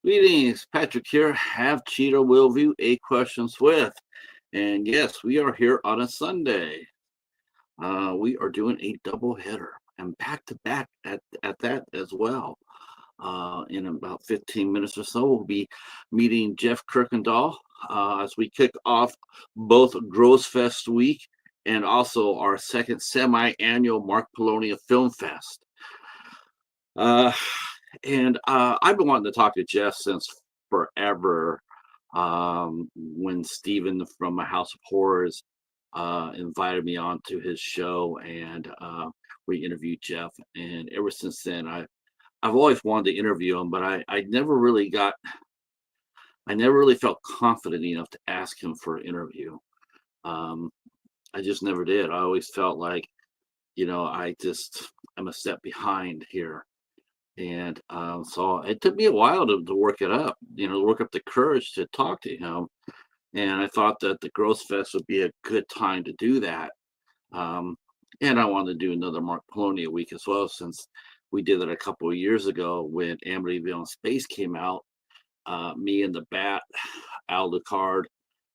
Greetings, Patrick here. Have Cheetah will view a questions with, and yes, we are here on a Sunday. We are doing a double header and back to back at that as well. In about 15 minutes or so, we'll be meeting Jeff Kirkendall as we kick off both Gross Fest week and also our second semi-annual Mark Polonia Film Fest. Uh, and I've been wanting to talk to Jeff since forever. When Steven from My House of Horrors invited me onto his show, and we interviewed Jeff. And ever since then, I've always wanted to interview him, but I never really felt confident enough to ask him for an interview. Um, I just never did. I always felt like, I'm a step behind here. And so it took me a while to work it up, to work up the courage to talk to him. And I thought that the Gross Fest would be a good time to do that. Um, and I wanted to do another Mark Polonia week as well, since we did it a couple of years ago when Amityville in Space came out. Me and the Bat, Al Ducard,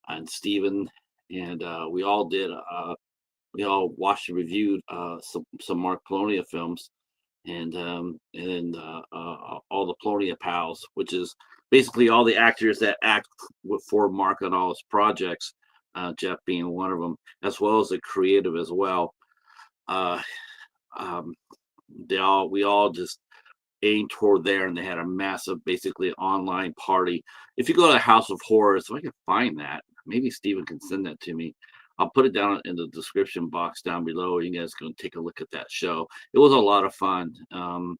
and Steven, and we all watched and reviewed some Mark Polonia films, and all the Polonia pals, which is basically all the actors that act for Mark on all his projects, Jeff being one of them, as well as the creative as well. Uh, um, we all just aimed toward there, and they had a massive, basically online party. If you go to House of Horrors, if I can find that, maybe Steven can send that to me. I'll put it down in the description box down below. You guys can take a look at that show. It was a lot of fun. And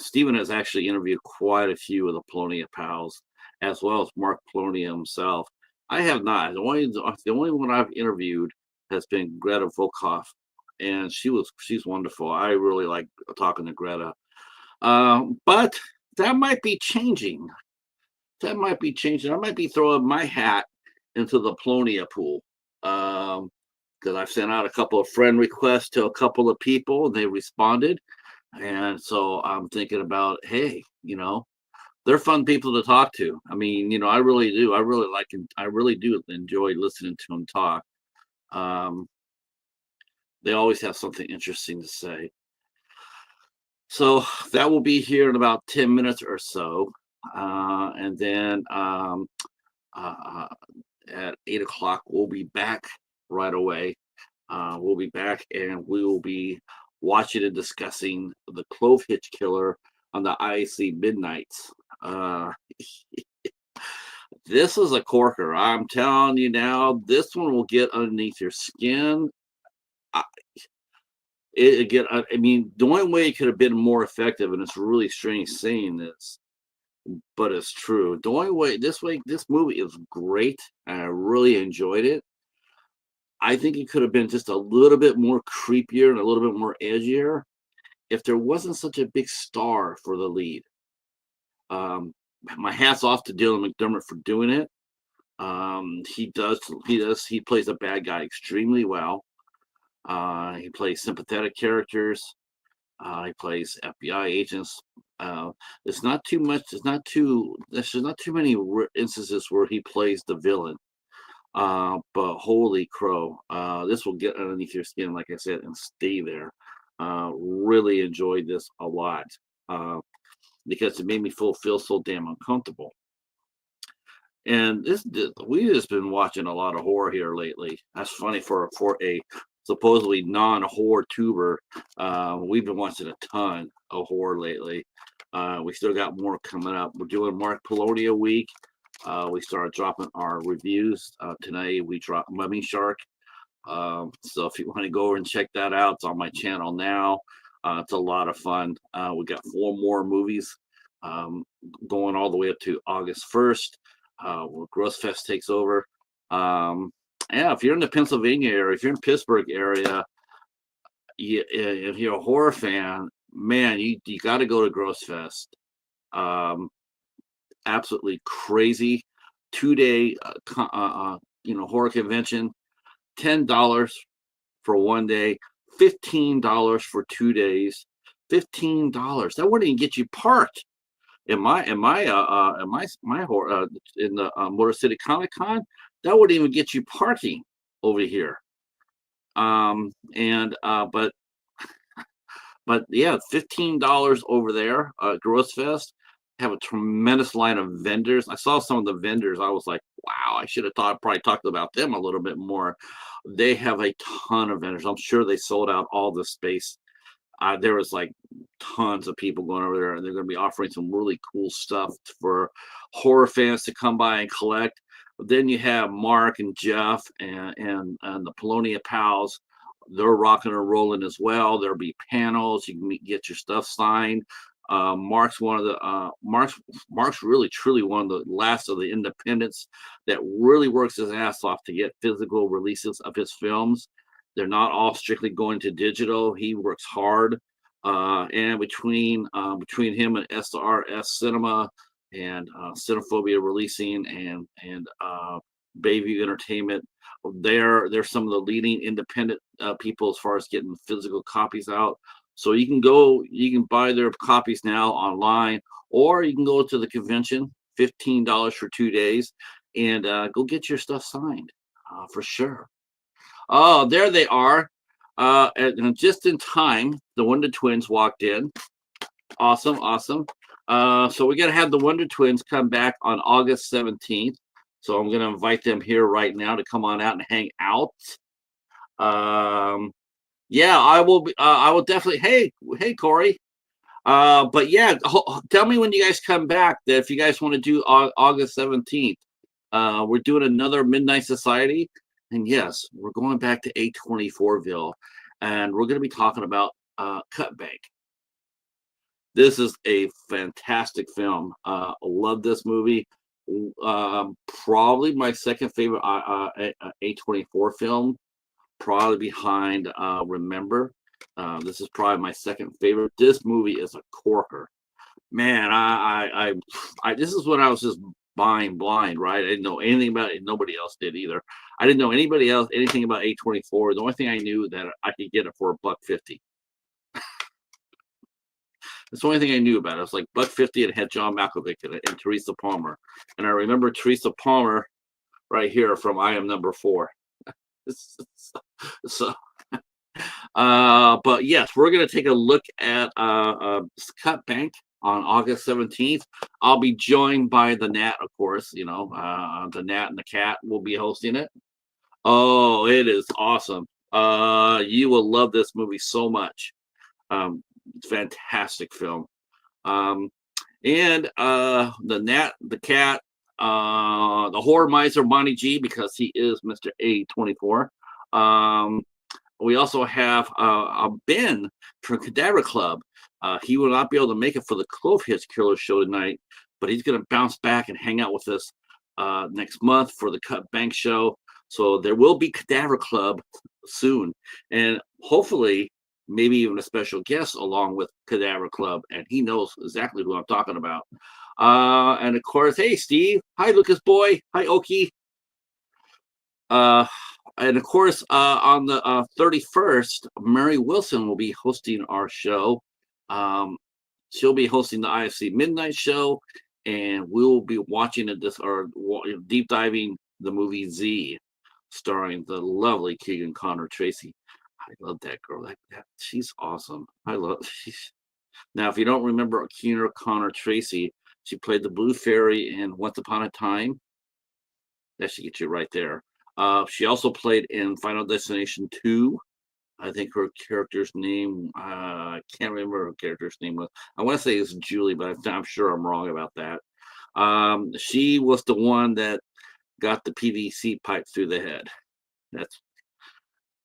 Steven has actually interviewed quite a few of the Polonia pals, as well as Mark Polonia himself. I have not. The only one I've interviewed has been Greta Volkov, and she's wonderful. I really like talking to Greta. But that might be changing. That might be changing. I might be throwing my hat into the Polonia pool. Because I've sent out a couple of friend requests to a couple of people, and they responded. And so I'm thinking about, hey, they're fun people to talk to. I mean, I really do. I really do enjoy listening to them talk. They always have something interesting to say. So that will be here in about 10 minutes or so. And then at 8 o'clock, we'll be back right away. We'll be back, and we will be watching and discussing The Clove Hitch Killer on the IAC Midnights. This is a corker. I'm telling you now, this one will get underneath your skin. The only way it could have been more effective, and it's really strange saying this, but it's true. The only way, this movie is great, and I really enjoyed it. I think it could have been just a little bit more creepier and a little bit more edgier if there wasn't such a big star for the lead. My hat's off to Dylan McDermott for doing it. He plays a bad guy extremely well. He plays sympathetic characters. He plays FBI agents. There's not too many instances where he plays the villain. But holy crow, this will get underneath your skin, like I said, and stay there. Really enjoyed this a lot because it made me feel so damn uncomfortable. And we just been watching a lot of horror here lately. That's funny for a supposedly non-horror tuber. We've been watching a ton of horror lately. We still got more coming up. We're doing Mark Polonia week. We started dropping our reviews. Tonight we dropped Mummy Shark. So if you want to go over and check that out, it's on my channel now. It's a lot of fun. We got 4 more movies going all the way up to August 1st, where Gross Fest takes over. Yeah, if you're in the Pennsylvania area, if you're in Pittsburgh area, if you're a horror fan, man, you got to go to Gross Fest. Absolutely crazy 2-day horror convention. $10 for 1 day, $15 for 2 days. $15. That wouldn't even get you parked. in the Motor City Comic Con, that wouldn't even get you parking over here. And but yeah, $15 over there, Gross Fest. Have a tremendous line of vendors. I saw some of the vendors. I was like, wow, I should have probably talked about them a little bit more. They have a ton of vendors. I'm sure they sold out all the space. There was like tons of people going over there, and they're going to be offering some really cool stuff for horror fans to come by and collect. But then you have Mark and Jeff and the Polonia Pals. They're rocking and rolling as well. There'll be panels. You can get your stuff signed. Mark's one of the Mark's really truly one of the last of the independents that really works his ass off to get physical releases of his films. They're not all strictly going to digital. He works hard, and between him and SRS Cinema and Cinephobia Releasing and Bayview Entertainment, they're some of the leading independent people as far as getting physical copies out. So you can buy their copies now online, or you can go to the convention, $15 for 2 days, and go get your stuff signed for sure. Oh, there they are. And just in time, the Wonder Twins walked in. Awesome, awesome. So we're going to have the Wonder Twins come back on August 17th. So I'm going to invite them here right now to come on out and hang out. Yeah, I will definitely. Hey, Corey. But yeah, tell me when you guys come back. That if you guys want to do August 17th, we're doing another Midnight Society, and yes, we're going back to A24ville, and we're going to be talking about Cut Bank. This is a fantastic film. I love this movie. Probably my second favorite A24 film. Probably behind Remember. This is probably my second favorite. This movie is a corker, man. I this is when I was just buying blind, right? I didn't know anything about it. Nobody else did either. I didn't know anything about A24. The only thing I knew that I could get it for $1.50. That's the only thing I knew about it. It was like $1.50 and it had John Malkovich in it and Teresa Palmer. And I remember Teresa Palmer right here from I Am Number 4. So but yes, we're going to take a look at Cut Bank on August 17th. I'll be joined by the Nat, of course. The Nat and the Cat will be hosting it. Oh, it is awesome. You will love this movie so much. Fantastic film. And the Nat, the Cat, the horror miser Monty G, because he is Mr. A24. We also have Ben from Cadaver Club. He will not be able to make it for the Clove Hits Killer show tonight, but he's going to bounce back and hang out with us next month for the Cut Bank show. So there will be Cadaver Club soon, and hopefully maybe even a special guest along with Cadaver Club, and he knows exactly who I'm talking about. And of course, hey Steve, hi Lucas Boy, hi Oki. And of course, on the 31st, Mary Wilson will be hosting our show. She'll be hosting the IFC Midnight Show, and we'll be watching deep diving the movie Z, starring the lovely Keegan Connor Tracy. I love that girl. She's awesome. Now, if you don't remember Keegan Connor Tracy, she played the Blue Fairy in Once Upon a Time. That should get you right there. She also played in Final Destination 2. I think her character's name, I can't remember her character's name was. I want to say it's Julie, but I'm sure I'm wrong about that. She was the one that got the PVC pipe through the head.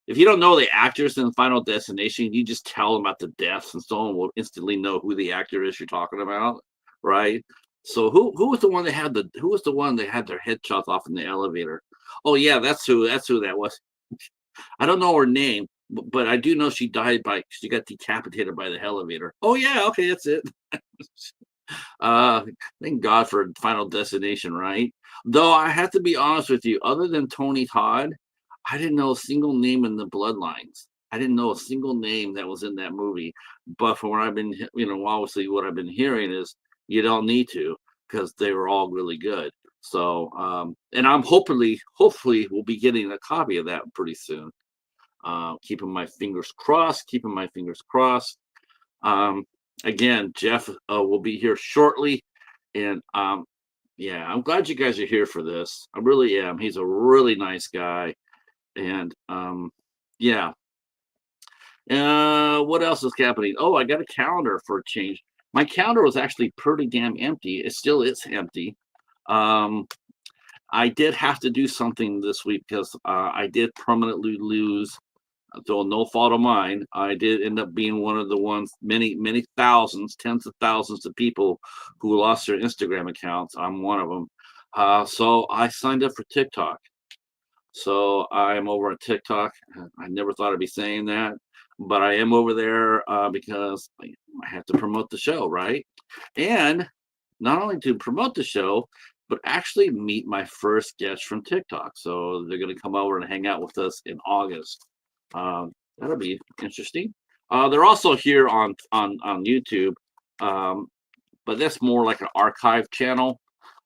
If you don't know the actors in Final Destination, you just tell them about the deaths, and someone will instantly know who the actor is you're talking about, right? So who was the one that had their head chopped off in the elevator? Oh yeah, that's who that was. I don't know her name, but I do know she got decapitated by the elevator. Oh yeah, okay, that's it. Thank God for Final Destination, right? Though I have to be honest with you, other than Tony Todd, I didn't know a single name in the Bloodlines. I didn't know a single name that was in that movie. But from what I've been, obviously what I've been hearing is you don't need to, because they were all really good. So, and I'm hopefully we'll be getting a copy of that pretty soon. Keeping my fingers crossed. Keeping my fingers crossed. Um, Again, Jeff will be here shortly, and yeah, I'm glad you guys are here for this. I really am. He's a really nice guy, and yeah. What else is happening? Oh, I got a calendar for a change. My calendar was actually pretty damn empty. It still is empty. Um, I did have to do something this week because I did permanently lose, though no fault of mine. I did end up being one of the ones, many thousands, tens of thousands of people who lost their Instagram accounts. I'm one of them. So I signed up for TikTok. So I'm over on TikTok. I never thought I'd be saying that, but I am over there because I have to promote the show, right? And not only to promote the show, but actually meet my first guest from TikTok. So they're going to come over and hang out with us in August. That'll be interesting. They're also here on YouTube, but that's more like an archive channel.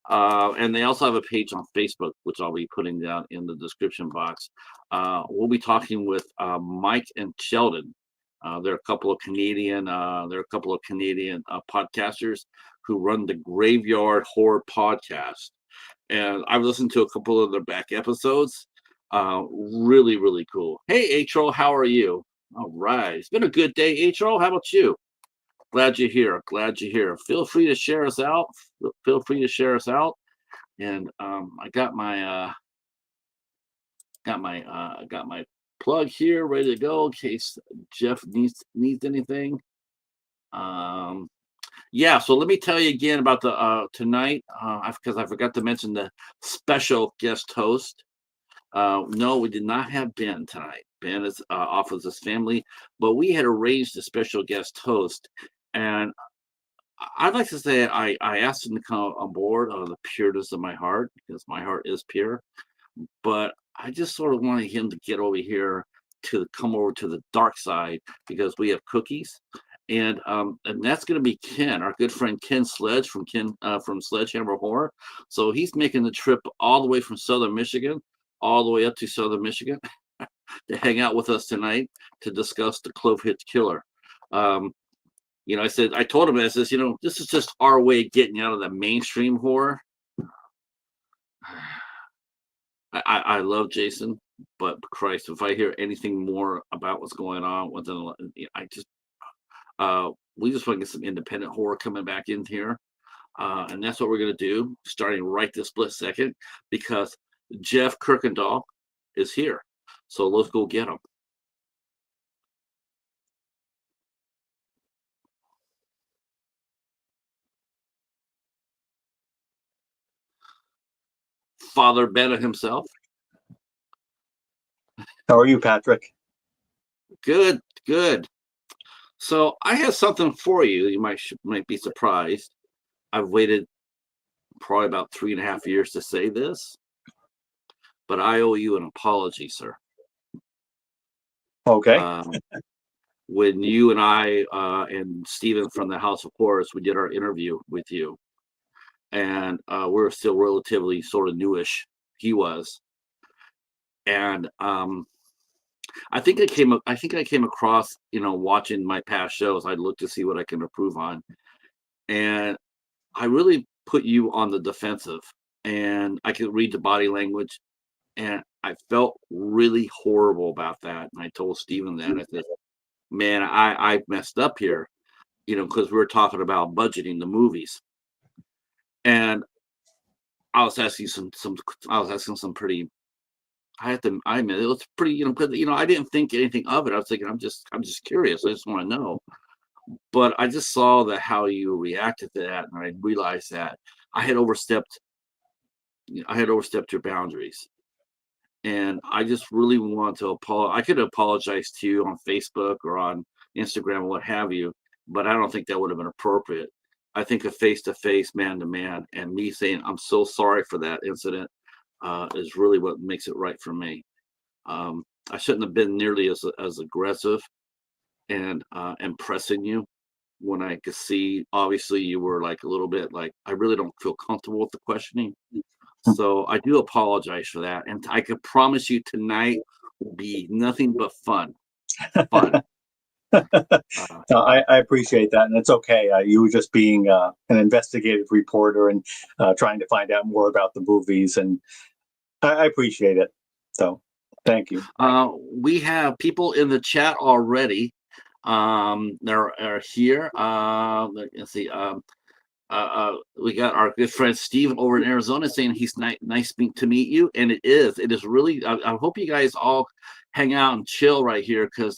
And they also have a page on Facebook, which I'll be putting down in the description box. We'll be talking with Mike and Sheldon. They're a couple of Canadian podcasters who run the Graveyard Horror Podcast. And I've listened to a couple of their back episodes. Really, really cool. Hey, H-O, how are you? All right. It's been a good day, H-O. How about you? Glad you're here. Glad you're here. Feel free to share us out. Feel free to share us out. And I got my plug here ready to go in case Jeff needs anything. Yeah, so let me tell you again about the tonight, because I forgot to mention the special guest host. No, we did not have Ben tonight. Ben is off with his family, but we had arranged a special guest host, and I'd like to say I asked him to come on board out of the pureness of my heart, because my heart is pure, but I just sort of wanted him to get over here to come over to the dark side because we have cookies. And that's going to be Ken, our good friend Ken Sledge from Sledgehammer Horror. So he's making the trip all the way from Southern Michigan, all the way up to Southern Michigan, to hang out with us tonight to discuss the Clove Hitch Killer. I told him, I says, this is just our way of getting out of the mainstream horror. I love Jason, but Christ, if I hear anything more about what's going on with them, we just want to get some independent horror coming back in here. And that's what we're going to do, starting right this split second, because Jeff Kirkendall is here. So let's go get him. Father Bennett himself. How are you, Patrick? Good, good. So I have something for you. You might be surprised. I've waited probably about 3.5 years to say this, but I owe you an apology, sir. Okay. When you and I and Stephen from the House of Horrors, we did our interview with you, and we're still relatively sort of newish. He was, and I think I came across, watching my past shows. I'd look to see what I can improve on, and I really put you on the defensive, and I could read the body language, and I felt really horrible about that. And I told Stephen that. I said, man, I messed up here, because we were talking about budgeting the movies. And I was asking some pretty, I admit it was pretty, because, I didn't think anything of it. I was thinking, I'm just curious. I just want to know. But I just saw how you reacted to that, and I realized that I had overstepped your boundaries. And I just really want to apologize. I could apologize to you on Facebook or on Instagram or what have you, but I don't think that would have been appropriate. I think a face-to-face, man-to-man, and me saying I'm so sorry for that incident is really what makes it right for me. I shouldn't have been nearly as aggressive and pressing you. when I could see, obviously, you were like a little bit like, I really don't feel comfortable with the questioning. So I do apologize for that. And I can promise you tonight will be nothing but fun. Fun. No, I appreciate that, and it's okay. You were just being an investigative reporter and trying to find out more about the movies, and I appreciate it. So, thank you. We have people in the chat already. They're are here. Let's see. We got our good friend Steven over in Arizona saying he's nice to meet you, and it is. It is really. I hope you guys all hang out and chill right here because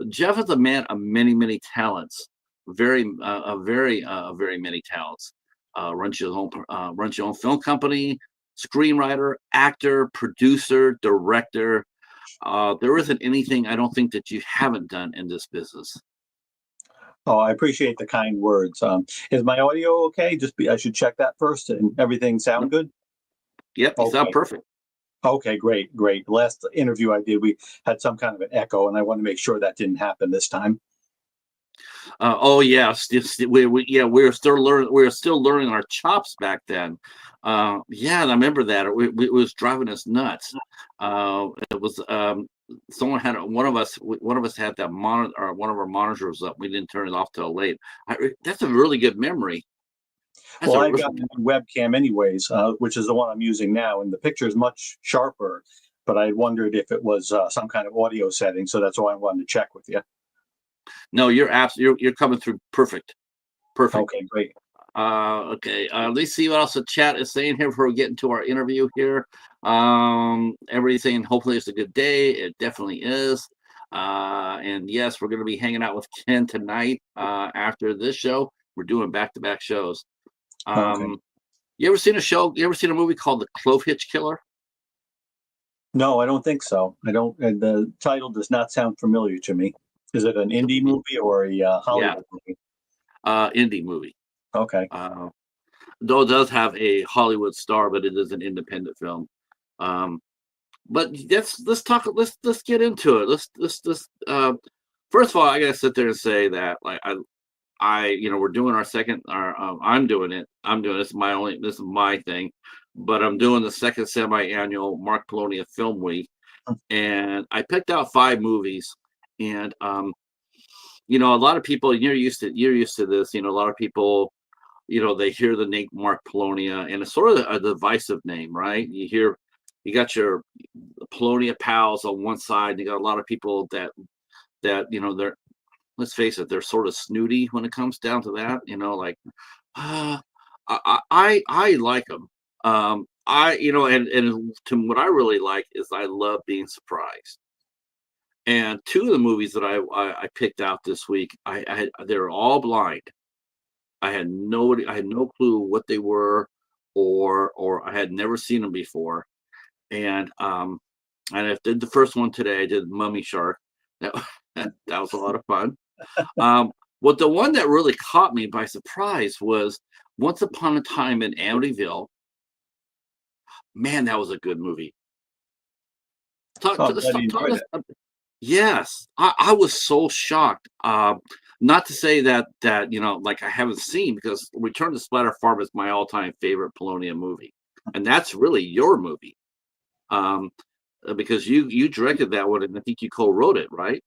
Jeff is a man of many talents, very many talents. Runs your own film company, screenwriter, actor, producer, director. There isn't anything I don't think that you haven't done in this business. Oh, I appreciate the kind words. Is my audio okay? I should check that first, and everything sound good? Yep, you sound Okay. perfect. Okay, great. Last interview I did, we had some kind of an echo, and I want to make sure that didn't happen this time. Oh yeah, we were still learning. We were still learning our chops back then. Yeah, I remember that. It was driving us nuts. It was someone had one of us had that monitor, or one of our monitors up. We didn't turn it off till late. That's a really good memory. Well, I got a new webcam anyways, which is the one I'm using now, and the picture is much sharper. But I wondered if it was some kind of audio setting, so that's why I wanted to check with you. No, you're coming through perfect. Okay, great. Okay. Let's see what else the chat is saying here before we get into our interview here. Everybody's saying hopefully it's a good day. It definitely is. And yes, we're going to be hanging out with Ken tonight after this show. We're doing back-to-back shows. Okay. You ever seen a show? You ever seen a movie called The Clove Hitch Killer? No, I don't think so. I don't. The title does not sound familiar to me. Is it an indie movie or a Yeah, Hollywood movie? indie movie. Okay. Though it does have a Hollywood star, but it is an independent film. But let's talk. Let's get into it. Let's. First of all, I gotta sit there and say that like we're doing our second. I'm doing it. This is this is my thing, but I'm doing the second semi-annual Mark Polonia Film Week, and I picked out 5 movies, and a lot of people, you're used to this. A lot of people, they hear the name Mark Polonia, and it's sort of a divisive name, right? You got your Polonia pals on one side. You got a lot of people that they're, let's face it, they're sort of snooty when it comes down to that. Like I like them. And to what I really like is I love being surprised. And 2 of the movies that I picked out this week, they're all blind. I had no clue what they were, or I had never seen them before. And I did the first one today. I did Mummy Shark. That that was a lot of fun. What the one that really caught me by surprise was Once Upon a Time in Amityville. Man, that was a good movie. Yes, I was so shocked. Not to say that like I haven't seen, because Return to Splatter Farm is my all-time favorite Polonia movie, and that's really your movie, because you directed that one, and I think you co-wrote it, right?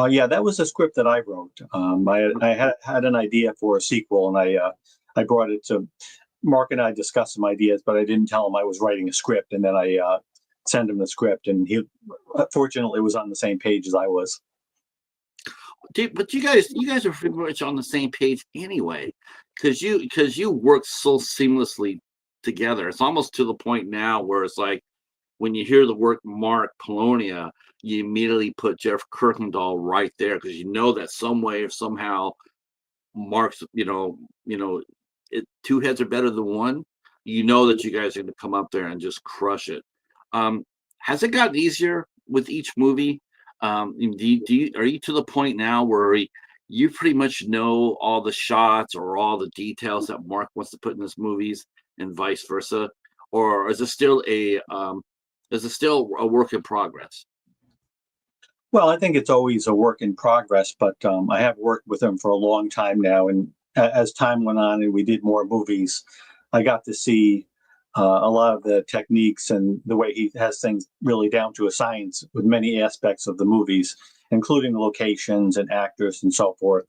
Yeah, that was a script that I wrote. I had an idea for a sequel, and I brought it to Mark, and I discussed some ideas, but I didn't tell him I was writing a script, and then I sent him the script, and he fortunately was on the same page as I was. But you guys are pretty much on the same page anyway, because you work so seamlessly together. It's almost to the point now where it's like when you hear the word Mark Polonia, you immediately put Jeff Kirkendall right there, because that some way or somehow Mark's 2 heads are better than one. That you guys are going to come up there and just crush it. Has it gotten easier with each movie? Are you to the point now where you pretty much know all the shots or all the details that Mark wants to put in his movies, and vice versa, or is it still a work in progress? Well, I think it's always a work in progress, but I have worked with him for a long time now. And as time went on and we did more movies, I got to see a lot of the techniques and the way he has things really down to a science with many aspects of the movies, including locations and actors and so forth.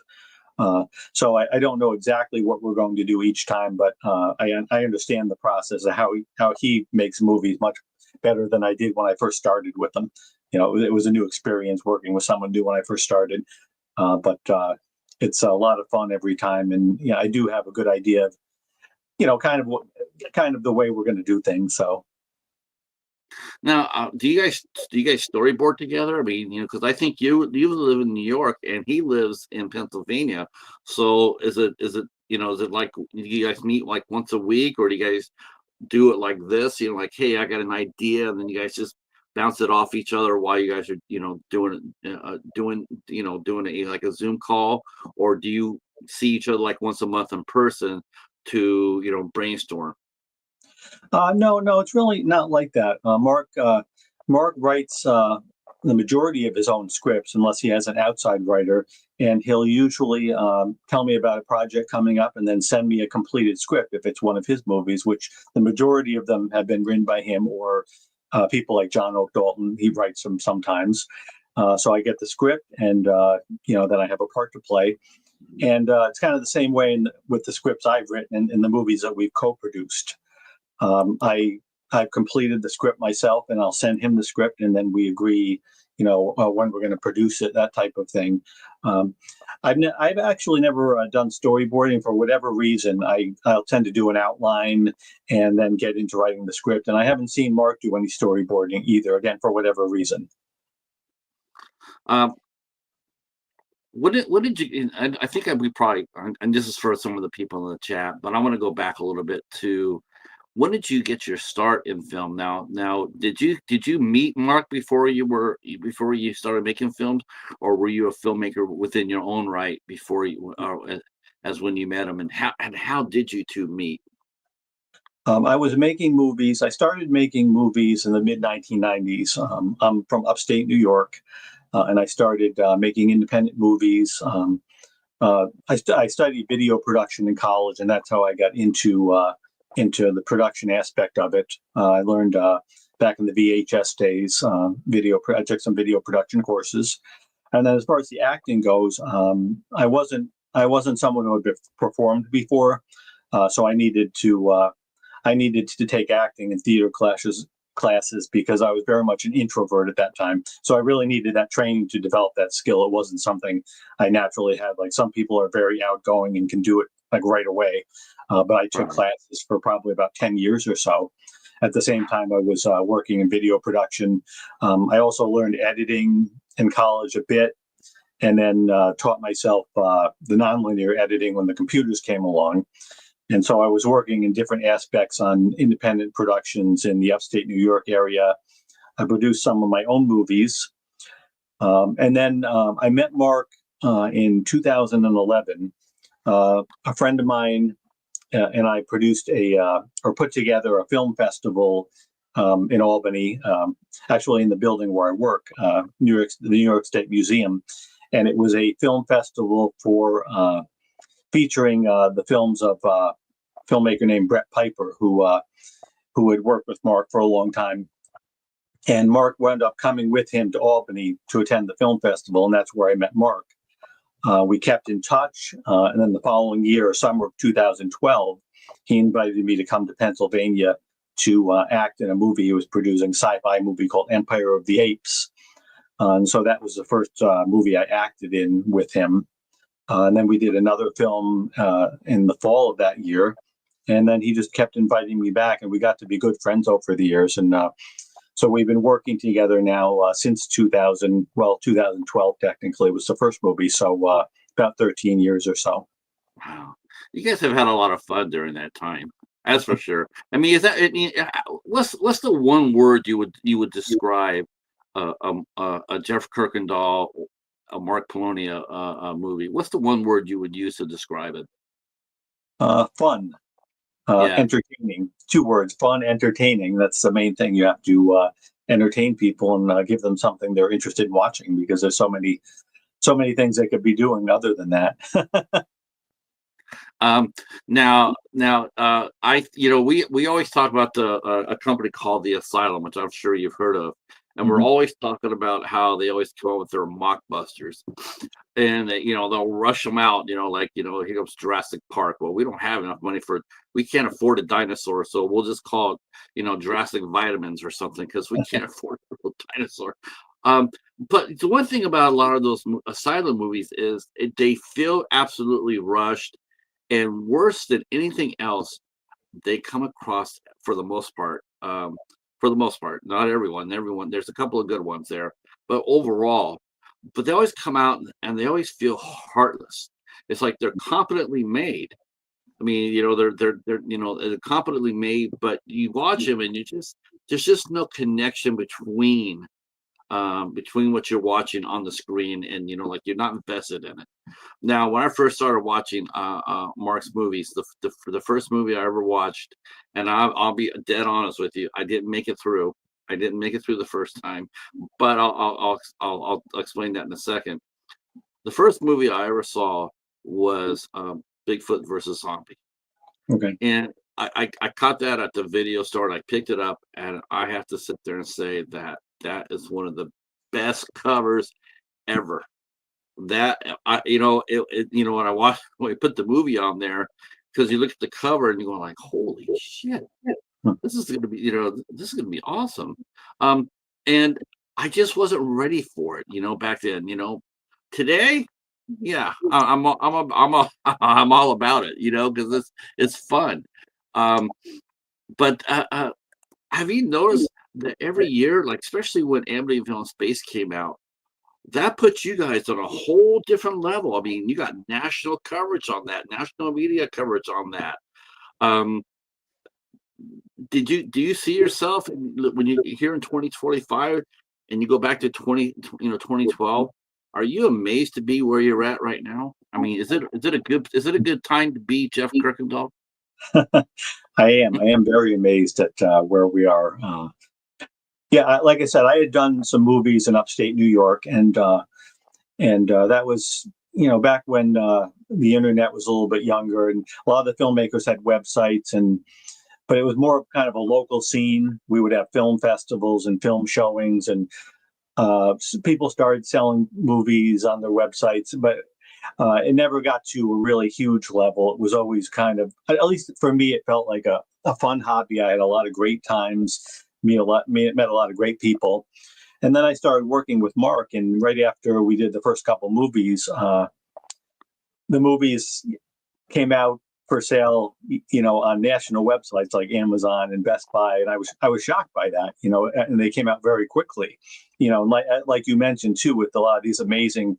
Uh, so I don't know exactly what we're going to do each time, but I understand the process of how he makes movies much better than I did when I first started with them. It was a new experience working with someone new when I first started, but it's a lot of fun every time, and I do have a good idea of kind of the way we're going to do things. So. Now, do you guys storyboard together? I mean, because I think you live in New York and he lives in Pennsylvania. So is it like you guys meet like once a week, or do you guys do it like this? Like, hey, I got an idea, and then you guys just bounce it off each other while you guys are doing it like a Zoom call, or do you see each other like once a month in person to brainstorm? No, it's really not like that. Mark writes the majority of his own scripts, unless he has an outside writer, and he'll usually tell me about a project coming up, and then send me a completed script if it's one of his movies, which the majority of them have been written by him or people like John Oak Dalton. He writes them sometimes. So I get the script, and then I have a part to play. And it's kind of the same way with the scripts I've written in the movies that we've co-produced. I've completed the script myself, and I'll send him the script, and then we agree, when we're going to produce it, that type of thing. Um, I've actually never done storyboarding for whatever reason. I'll tend to do an outline and then get into writing the script, and I haven't seen Mark do any storyboarding either. Again, for whatever reason. Um, what did you? And I think we probably, and this is for some of the people in the chat, but I want to go back a little bit to when did you get your start in film? Now, did you meet Mark before you started making films, or were you a filmmaker within your own right before you, as when you met him, and how did you two meet? I was making movies. I started making movies in the mid 1990s. I'm from upstate New York, and I started making independent movies. I studied video production in college, and that's how I got into the production aspect of it. I learned back in the VHS days, I took some video production courses, and then as far as the acting goes, I wasn't someone who had performed before, so I needed to take acting and theater classes because I was very much an introvert at that time. So I really needed that training to develop that skill. It wasn't something I naturally had. Like some people are very outgoing and can do it like right away. But I took Right. classes for probably about 10 years or so. At the same time, I was working in video production. I also learned editing in college a bit, and then taught myself the nonlinear editing when the computers came along. And so I was working in different aspects on independent productions in the upstate New York area. I produced some of my own movies. And then I met Mark in 2011. A friend of mine and I produced or put together a film festival in Albany, actually in the building where I work, the New York State Museum. And it was a film festival for featuring the films of filmmaker named Brett Piper, who had worked with Mark for a long time. And Mark wound up coming with him to Albany to attend the film festival, and that's where I met Mark. We kept in touch, and then the following year, summer of 2012, he invited me to come to Pennsylvania to act in a movie he was producing, sci-fi movie called Empire of the Apes. And so that was the first movie I acted in with him. And then we did another film in the fall of that year. And then he just kept inviting me back, and we got to be good friends over the years. And so we've been working together now since 2012 technically was the first movie. So about 13 years or so. Wow. You guys have had a lot of fun during that time. That's for sure. I mean, what's the one word you would describe a Jeff Kirkendall, a Mark Polonia movie? What's the one word you would use to describe it? Fun, Yeah. entertaining. Two words: fun, entertaining. That's the main thing you have to entertain people and give them something they're interested in watching, because there's so many things they could be doing other than that. We always talk about a company called the Asylum, which I'm sure you've heard of, and we're Mhm. always talking about how they always come up with their mockbusters, and they'll rush them out. Here comes Jurassic Park. Well, we don't have enough money we can't afford a dinosaur, so we'll just call it, Jurassic Vitamins or something, because we can't afford a real dinosaur. But the one thing about a lot of those Asylum movies is they feel absolutely rushed. And worse than anything else, they come across, for the most part, not everyone, there's a couple of good ones there, but overall, but they always come out and they always feel heartless. It's like they're competently made. I mean, they're competently made, but you watch them and there's just no connection between what you're watching on the screen, and like you're not invested in it. Now, when I first started watching Mark's movies, the first movie I ever watched, and I'll be dead honest with you, I didn't make it through. I didn't make it through the first time, but I'll explain that in a second. The first movie I ever saw was Bigfoot versus Zombie, Okay. and I caught that at the video store, and I picked it up, and I have to sit there and say that is one of the best covers ever. That when we put the movie on there, because you look at the cover and you're going like, holy shit, Hmm. this is gonna be awesome. And I just wasn't ready for it, back then. Today, yeah, I'm all about it, because it's fun. Um, but have you noticed that every year, like especially when Amityville in Space came out, that puts you guys on a whole different level. I mean, you got national coverage on that, national media coverage on that. Um, do you see yourself when you here in 2045 and you go back to 2012? Are you amazed to be where you're at right now? I mean, is it a good time to be Jeff Kirkendall? I am very amazed at where we are. Yeah, like I said, I had done some movies in upstate New York, and that was back when the internet was a little bit younger, and a lot of the filmmakers had websites, but it was more of kind of a local scene. We would have film festivals and film showings, and people started selling movies on their websites, but it never got to a really huge level. It was always kind of, at least for me, it felt like a fun hobby. I had a lot of great times, met a lot of great people. And then I started working with Mark, and right after we did the first couple movies, the movies came out for sale, on national websites like Amazon and Best Buy, and I was shocked by that, and they came out very quickly, and like you mentioned too, with a lot of these amazing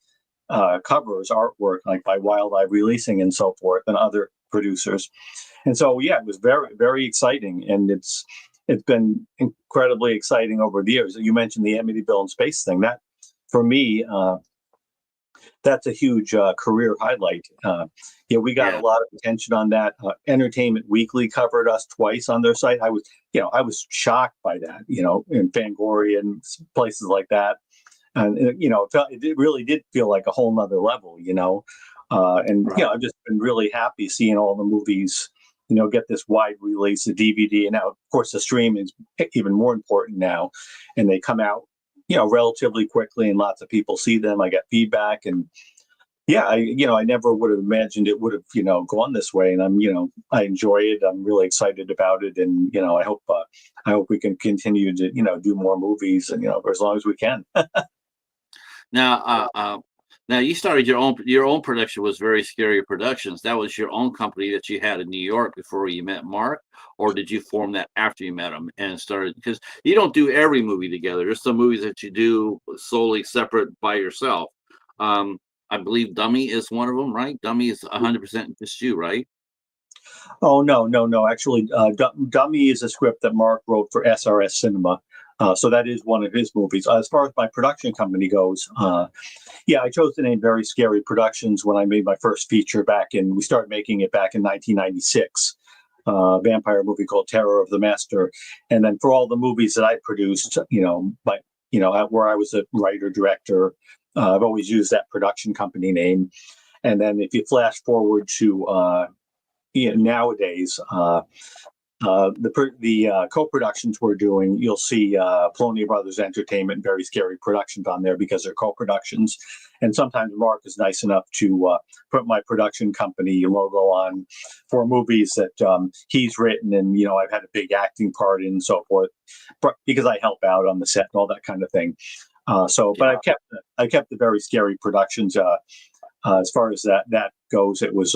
covers, artwork like by Wildlife Releasing and so forth, and other producers, and so yeah, it was very very exciting, and it's been incredibly exciting over the years. You mentioned the Amityville in Space thing. That for me, that's a huge career highlight. Yeah, we got a Yeah. lot of attention on that. Entertainment Weekly covered us twice on their site. I was shocked by that. In Fangoria and places like that, and it really did feel like a whole nother level. And Right. I've just been really happy seeing all the movies. Get this wide release, the DVD, and now of course the streaming is even more important now, and they come out relatively quickly, and lots of people see them. I get feedback, and yeah, I never would have imagined it would have gone this way, and I enjoy it. I'm really excited about it, and I hope we can continue to do more movies, and for as long as we can. Now, now you started your own production was Very Scary Productions. That was your own company that you had in New York before you met Mark, or did you form that after you met him and started? Because you don't do every movie together. There's some movies that you do solely separate by yourself. I believe Dummy is one of them, right? Dummy is 100% just you, right? Oh, no, no, no. Actually, Dummy is a script that Mark wrote for SRS Cinema. So that is one of his movies. As far as my production company goes, yeah, I chose the name Very Scary Productions when I made my first feature we started making it back in 1996. vampire movie called Terror of the Master. And then for all the movies that I produced, where I was a writer director, I've always used that production company name. And then if you flash forward to nowadays, the co-productions we're doing, you'll see Polonia Brothers Entertainment, Very Scary Productions on there because they're co-productions. And sometimes Mark is nice enough to put my production company logo on for movies that he's written, and I've had a big acting part in and so forth, because I help out on the set and all that kind of thing. But I kept the Very Scary Productions. As far as that goes, it was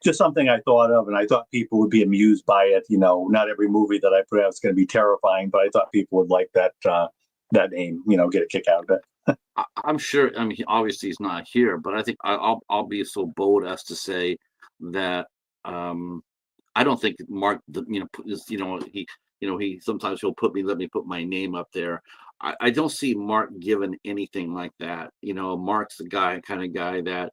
just something I thought of, and I thought people would be amused by it. Not every movie that I put out is going to be terrifying, but I thought people would like that name. Get a kick out of it. I'm sure. I mean, obviously he's not here, but I think I'll be so bold as to say that I don't think Mark, he sometimes let me put my name up there. I don't see Mark given anything like that. Mark's the kind of guy that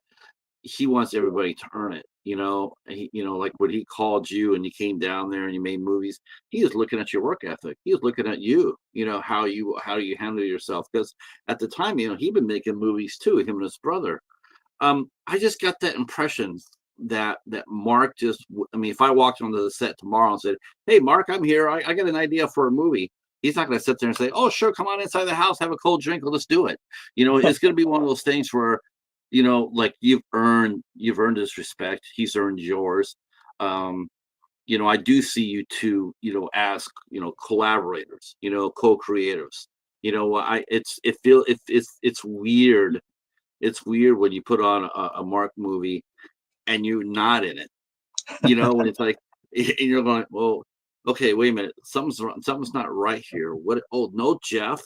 he wants everybody to earn it. Like when he called you and you came down there and you made movies, he was looking at your work ethic. He was looking at you, how you handle yourself. Because at the time, he'd been making movies too, him and his brother. I just got that impression that Mark if I walked onto the set tomorrow and said, "Hey, Mark, I'm here. I got an idea for a movie." He's not going to sit there and say, "Oh, sure, come on inside the house, have a cold drink, let's do it." It's going to be one of those things where, like you've earned his respect. He's earned yours. I do see you two, as collaborators, co-creators. It's weird. It's weird when you put on a Mark movie and you're not in it. When it's like, and you're going, well, okay, wait a minute, something's not right here. What? Oh no, Jeff,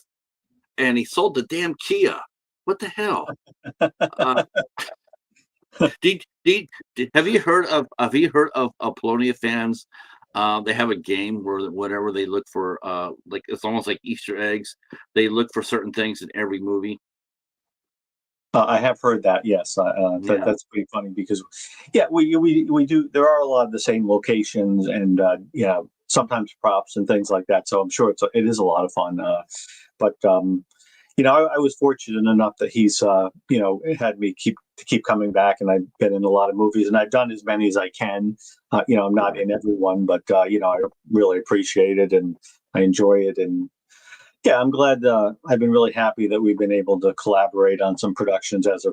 and he sold the damn Kia. What the hell? Have you heard of Polonia fans? They have a game where whenever they look for like it's almost like Easter eggs. They look for certain things in every movie. I have heard that. Yes, that's pretty funny because, we do. There are a lot of the same locations and sometimes props and things like that. So I'm sure it is a lot of fun. But I was fortunate enough that he's had me keep coming back, and I've been in a lot of movies, and I've done as many as I can. I'm not in everyone, but I really appreciate it and I enjoy it, and yeah, I'm glad. I've been really happy that we've been able to collaborate on some productions as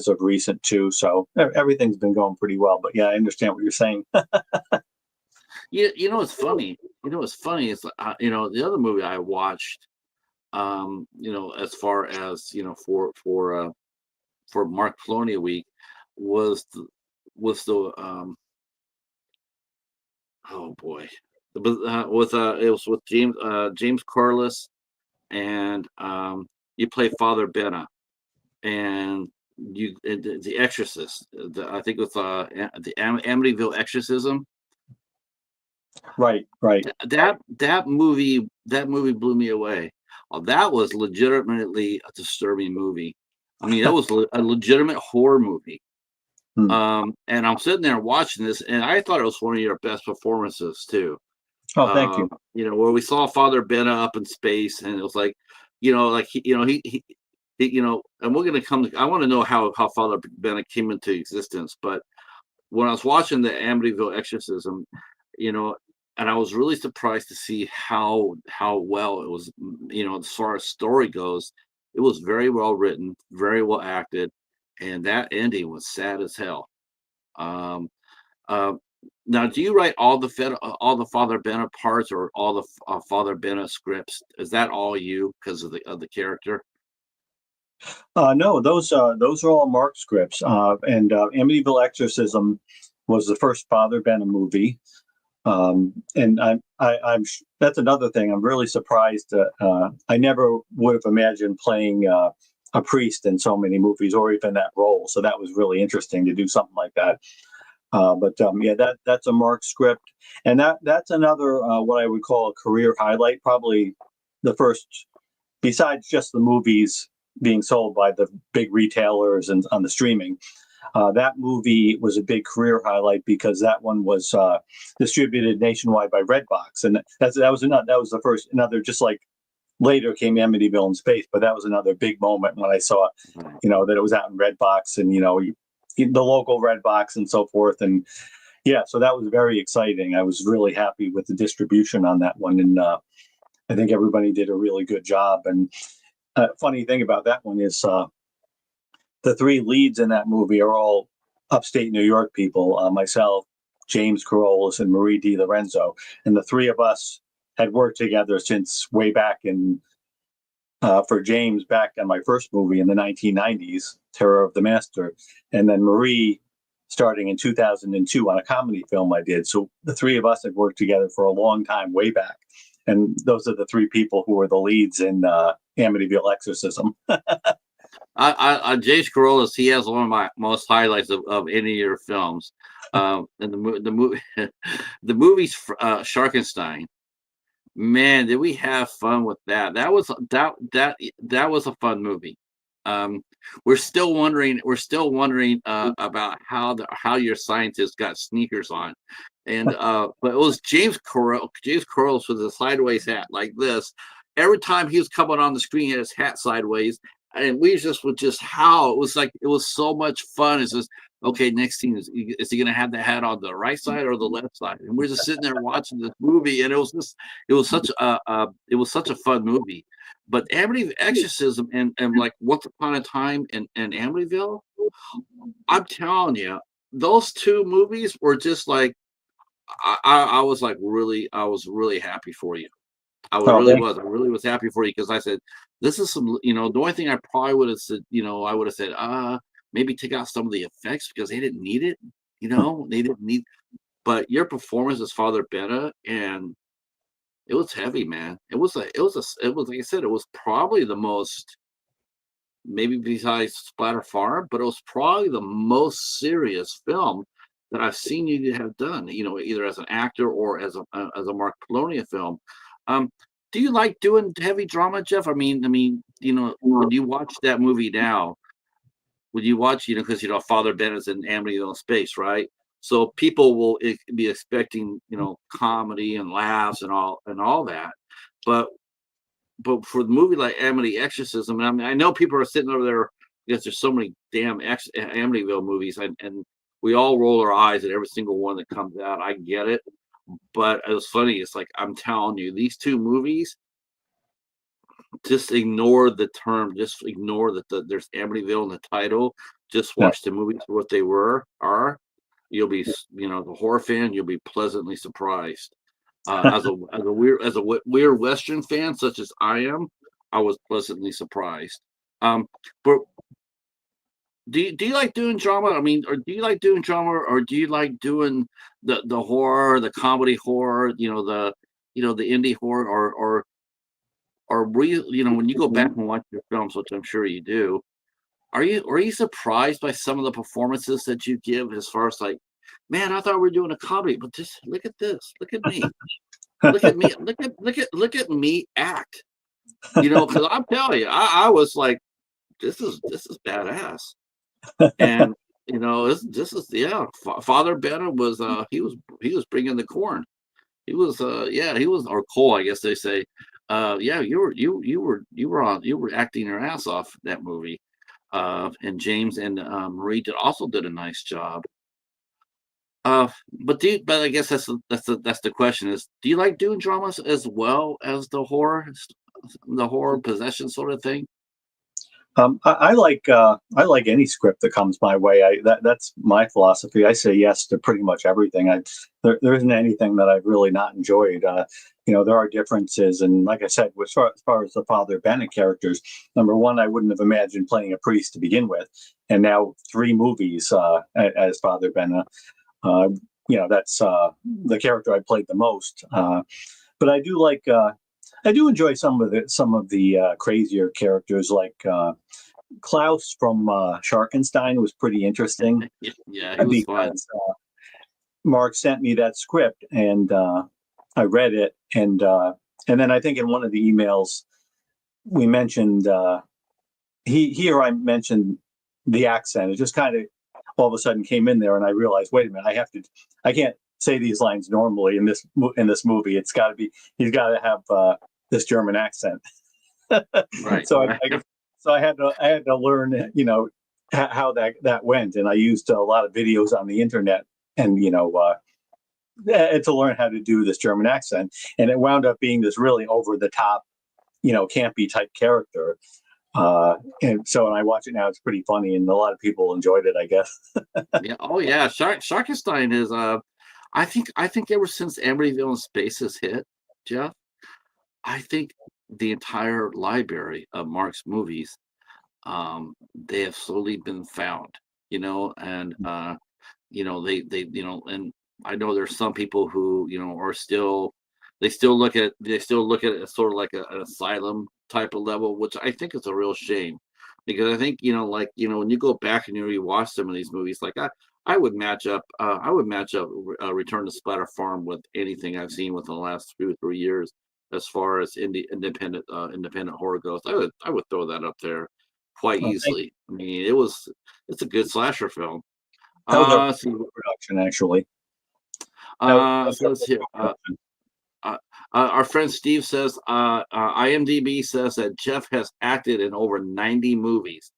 of recent too. So everything's been going pretty well. But yeah, I understand what you're saying. It's funny. It's funny is the other movie I watched. As far as for Mark Polonia Week was the oh boy. It was with James Corliss, and you play Father Benna, and the Exorcist. I think it was the Amityville Exorcism. Right. That movie blew me away. That was legitimately a disturbing movie. I mean, that was a legitimate horror movie. And I'm sitting there watching this, and I thought it was one of your best performances too. Oh, thank you. Where we saw Father Benna up in space, and it was like, he, and we're gonna come. I want to know how Father Benna came into existence. But when I was watching the Amityville Exorcism, and I was really surprised to see how well it was. As far as story goes, it was very well written, very well acted, and that ending was sad as hell. Now, do you write all the Father Benna parts or all the Father Benna scripts? Is that all you because of the character? No, those are all Mark scripts. And Amityville Exorcism was the first Father Benna movie. And I'm that's another thing. I'm really surprised that I never would have imagined playing a priest in so many movies or even that role. So that was really interesting to do something like that. But that's a Mark script, and that's another what I would call a career highlight. Probably the first, besides just the movies being sold by the big retailers and on the streaming. That movie was a big career highlight because that one was distributed nationwide by Redbox, and that was the first another, just like later came Amityville in Space, but that was another big moment when I saw, that it was out in Redbox, and the local Redbox and so forth, and yeah, so that was very exciting. I was really happy with the distribution on that one, and I think everybody did a really good job. And funny thing about that one is the three leads in that movie are all upstate New York people. Myself, James Carolus, and Marie DiLorenzo, and the three of us had worked together since way back in. For James, back on my first movie in the 1990s, Terror of the Master, and then Marie starting in 2002 on a comedy film I did. So the three of us had worked together for a long time, way back. And those are the three people who were the leads in Amityville Exorcism. James Carolus, he has one of my most highlights of any of your films. And the movie, the movie's Sharkenstein. Man, did we have fun with that? That was a fun movie. We're still wondering about how your scientists got sneakers on, and but it was James Carolus with a sideways hat like this. Every time he was coming on the screen, he had his hat sideways, and we just would just howl. It was so much fun. It's just, okay, next scene, is he going to have the hat on the right side or the left side? And we're just sitting there watching this movie, and it was such a fun movie. But Amityville Exorcism and like Once Upon a Time in Amityville, I'm telling you, those two movies were just like, I was really happy for you. I really was happy for you, because I said, this is some, the only thing I probably would have said, I would have said, maybe take out some of the effects because they didn't need it, they didn't need, but your performance as Father Bennett, and it was heavy, man. It was like I said, it was probably the most, maybe besides Splatter Farm, but it was probably the most serious film that I've seen you have done, either as an actor or as a Mark Polonia film. Do you like doing heavy drama, Jeff? I mean, when you watch that movie now, would you watch, because Father Bennett's in Amityville Space, right? So people will be expecting, comedy and laughs and all that, but for the movie like Amity Exorcism, and I know people are sitting over there because there's so many damn Amityville movies, and we all roll our eyes at every single one that comes out. I get it, but it was funny. It's like, I'm telling you, these two movies, just ignore the term. Just ignore that there's Amityville in the title. Just watch the movies for what they are. You'll be, the horror fan, you'll be pleasantly surprised. As a weird Western fan, such as I am, I was pleasantly surprised. But do you like doing drama? I mean, or do you like doing drama, or do you like doing the horror, the comedy horror, the indie horror, or were you, when you go back and watch your films, which I'm sure you do, are you surprised by some of the performances that you give, as far as like, man, I thought we were doing a comedy, but just look at this, look at me, look at me, look at me act, because I'm telling you, I was like, this is badass, and this is, yeah. Father Bennett was he was bringing the corn. He was he was, or coal, I guess they say. Yeah, you were acting your ass off that movie. And James and Marie also did a nice job. But I guess that's the question is, do you like doing dramas as well as the horror possession sort of thing? I like any script that comes my way. That's my philosophy. I say yes to pretty much everything. There isn't anything that I've really not enjoyed. There are differences, and like I said, as far as the Father Bennett characters, number one, I wouldn't have imagined playing a priest to begin with, and now 3 movies as Father Bennett. That's the character I played the most. But I do like. I do enjoy some of the crazier characters, like Klaus from Sharkenstein was pretty interesting. Yeah, he was fun. Mark sent me that script, and I read it, and then I think in one of the emails we mentioned I mentioned the accent. It just kind of all of a sudden came in there, and I realized, wait a minute, I can't say these lines normally in this movie. It's got to be, he's got to have this German accent. Right. so Right. so I had to learn, how that went, and I used a lot of videos on the internet, and to learn how to do this German accent, and it wound up being this really over the top, campy type character. And so when I watch it now, it's pretty funny, and a lot of people enjoyed it, I guess. Yeah. Oh yeah. Sharkenstein is I think ever since Amityville in Space has hit, Jeff, I think the entire library of Mark's movies, they have slowly been found, and and I know there's some people who, are still, they still look at it as sort of like an asylum type of level, which I think is a real shame, because I think, when you go back and you watch some of these movies, like I would match up Return to Splatter Farm with anything I've seen within the last 2 or 3 years, as far as independent horror goes. I would throw that up there quite Well, easily. I mean, it's a good slasher film. that was a See, production, actually. That was so let's definitely hear. a production. Our friend Steve says, IMDb says that Jeff has acted in over 90 movies.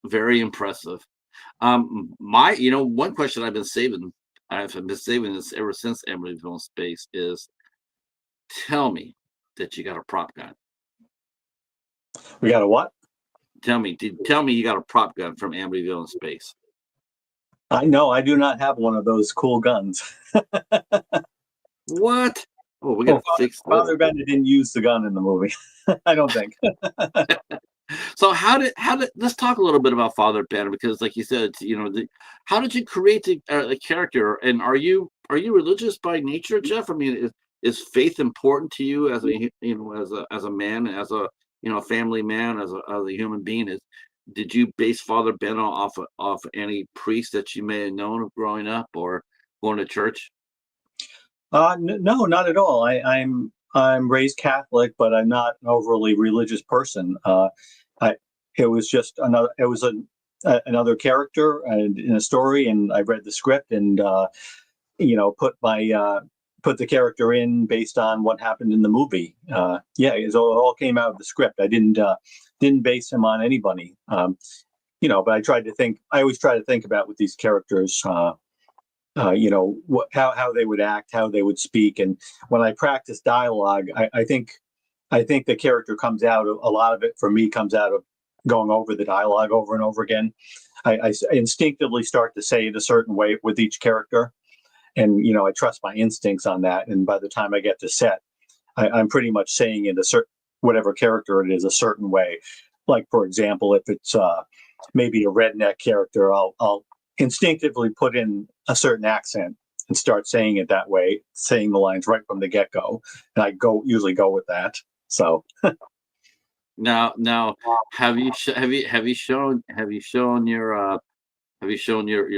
Very impressive. One question I've been saving this ever since Amityville in Space is, tell me that you got a prop gun. We got a what? Tell me you got a prop gun from Amityville in Space. I know I do not have one of those cool guns. What? Oh, we gotta fix this. Father Bennett didn't use the gun in the movie. I don't think. So how did let's talk a little bit about Father Ben, because like you said, how did you create the character, and are you religious by nature, Jeff? I mean, is faith important to you as a man, as a family man, as a human being? Did you base Father Ben off any priest that you may have known of growing up or going to church? No, not at all. I'm raised Catholic, but I'm not an overly religious person. I It was just another. It was another character and in a story, and I read the script, and put the character in based on what happened in the movie. Yeah, it all came out of the script. I didn't base him on anybody. But I always try to think about with these characters. How they would act, how they would speak, and when I practice dialogue, I think the character comes out of a lot of it for me comes out of going over the dialogue over and over again. I instinctively start to say it a certain way with each character, and I trust my instincts on that. And by the time I get to set, I'm pretty much saying it whatever character it is a certain way. Like, for example, if it's maybe a redneck character, I'll instinctively put in a certain accent and start saying it that way, saying the lines right from the get-go, and usually go with that. So Now, have you shown your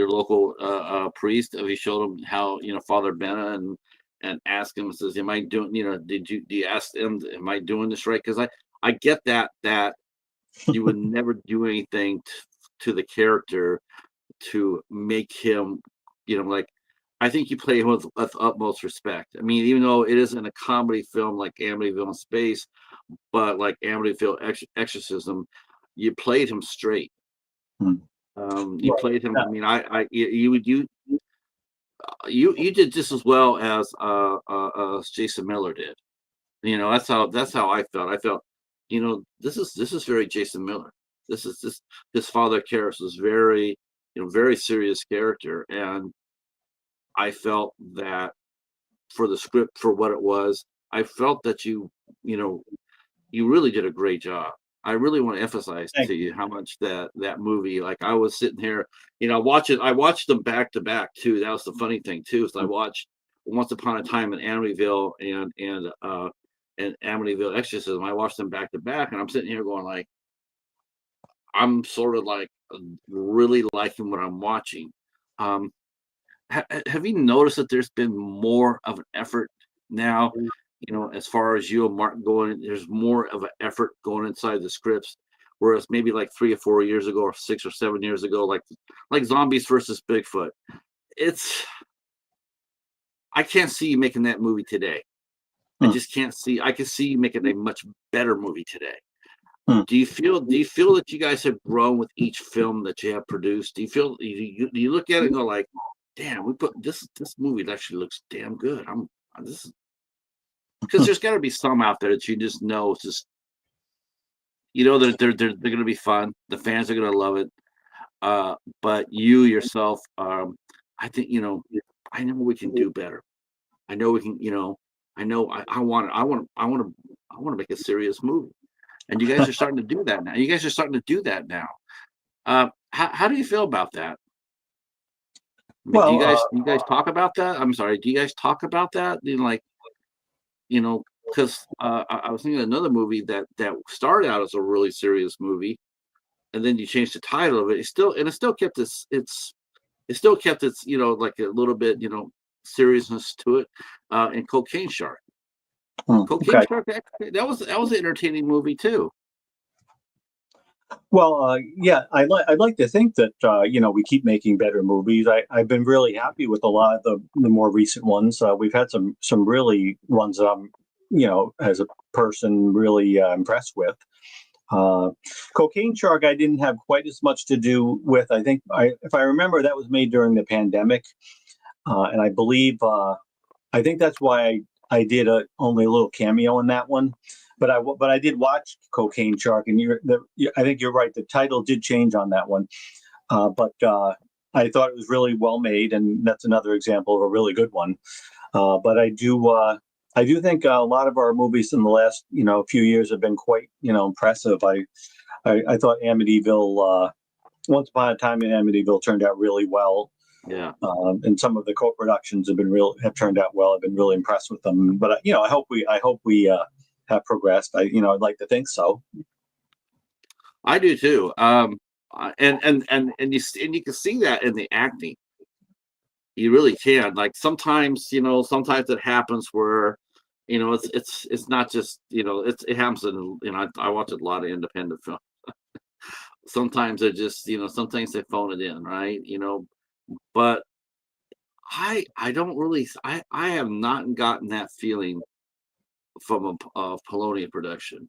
local priest? Have you showed him how Father Benna, and ask him, says, am I doing, do you ask him, am I doing this right? Because I get that you would never do anything to the character to make him, like, I think you play him with utmost respect. I mean, even though it isn't a comedy film like Amityville in Space, but like Amityville Exorcism, you played him straight. hmm. You Right. played him. Yeah. I mean, you did just as well as Jason Miller did. That's how I felt. I felt, this is very Jason Miller. This father character is very, very serious character, and I felt that for the script, for what it was, I felt that you really did a great job. I really want to emphasize Thank to you how much that movie, like, I was sitting here, I watched them back to back too. That was the funny thing too, is I you. watched Once Upon a Time in Amityville and Amityville Exorcism. I watched them back to back, and I'm sitting here going, like, I'm sort of like really liking what I'm watching. Um, have you noticed that there's been more of an effort now, as far as you and Mark going, there's more of an effort going inside the scripts whereas maybe like 3 or 4 years ago, or 6 or 7 years ago, like Zombies versus Bigfoot. I can't see you making that movie today. I just can't see. I can see you making a much better movie today. Do you feel that you guys have grown with each film that you have produced? Do you look at it and go like, damn, we put this movie that actually looks damn good. Because there's got to be some out there that you just know it's just, they're going to be fun. The fans are going to love it. But you yourself, I think, I know we can do better. I know we can, I know I want to make a serious movie. And you guys are starting to do that now. How do you feel about that? I mean, Well, do you guys talk about that? I'm sorry. Do you guys talk about that? Because I was thinking of another movie that started out as a really serious movie, and then you changed the title of it. It still kept its like a little bit seriousness to it. In Cocaine Shark. Cocaine okay. Shark, that was an entertaining movie too. Well, yeah, I'd like to think that we keep making better movies. I've been really happy with a lot of the more recent ones. We've had some really ones that I'm as a person really impressed with. Cocaine Shark, I didn't have quite as much to do with. I think if I remember, that was made during the pandemic, and I believe I think that's why I did only a little cameo in that one. But I did watch Cocaine Shark, and I think you're right. The title did change on that one, but I thought it was really well made, and that's another example of a really good one. But I do think a lot of our movies in the last few years have been quite impressive. I thought Amityville, Once Upon a Time in Amityville, turned out really well. Yeah. And some of the co-productions have turned out well. I've been really impressed with them. But I hope we have progressed. I'd like to think so. I do too. And you can see that in the acting. You really can. Like sometimes it happens where it's not just it happens in I watch a lot of independent film. Sometimes they're just sometimes they phone it in, right? But I don't really I have not gotten that feeling from a Polonian production.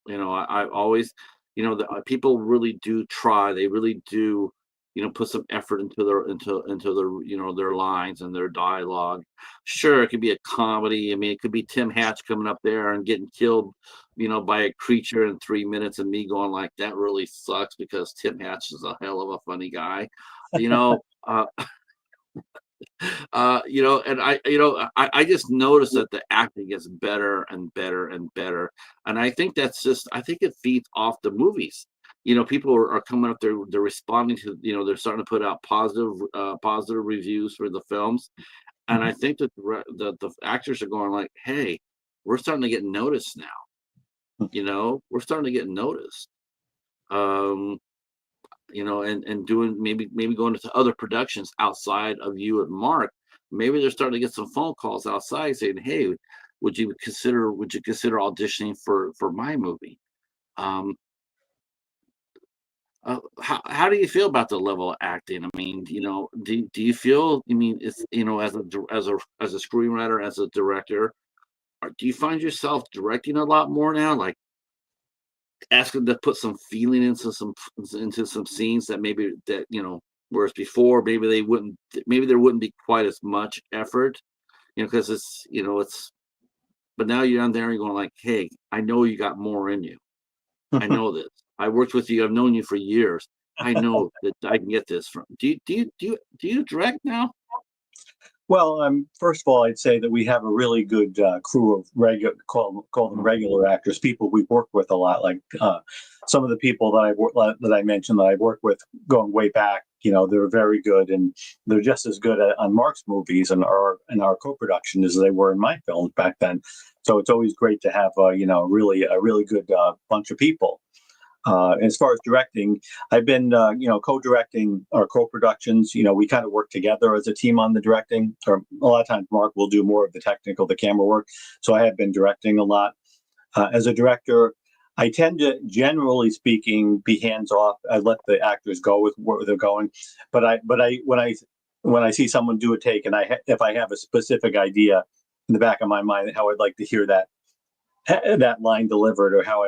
I always, the people really do try. They really do, put some effort into their their lines and their dialogue. Sure, it could be a comedy. I mean, it could be Tim Hatch coming up there and getting killed, by a creature in 3 minutes, and me going like, that really sucks because Tim Hatch is a hell of a funny guy. Uh, and I just noticed that the acting gets better and better and better, and I think I think it feeds off the movies. People are coming up, they're responding to, they're starting to put out positive reviews for the films, and I think that the actors are going like, hey, we're starting to get noticed now. We're starting to get noticed. And doing maybe going into other productions outside of you and Mark. Maybe they're starting to get some phone calls outside saying, "Hey, would you consider auditioning for my movie?" How do you feel about the level of acting? I mean, do you feel? I mean, it's as a screenwriter, as a director, do you find yourself directing a lot more now? Like asking to put some feeling into some scenes that whereas before maybe there wouldn't be quite as much effort, because it's but now you're on there and you're going like, hey, I know you got more in you. I know this. I worked with you. I've known you for years. I know that I can get this from. Do you direct now? Well, first of all, I'd say that we have a really good crew of call them regular actors, people we've worked with a lot. Like some of the people that I mentioned that I've worked with going way back. They're very good, and they're just as good on Mark's movies and our co-production as they were in my films back then. So it's always great to have a really good bunch of people. As far as directing, I've been, co-directing our co-productions. We kind of work together as a team on the directing. Or a lot of times, Mark will do more of the camera work. So I have been directing a lot. As a director, I tend to, generally speaking, be hands off. I let the actors go with where they're going, when I see someone do a take, and if I have a specific idea in the back of my mind how I'd like to hear that line delivered, or how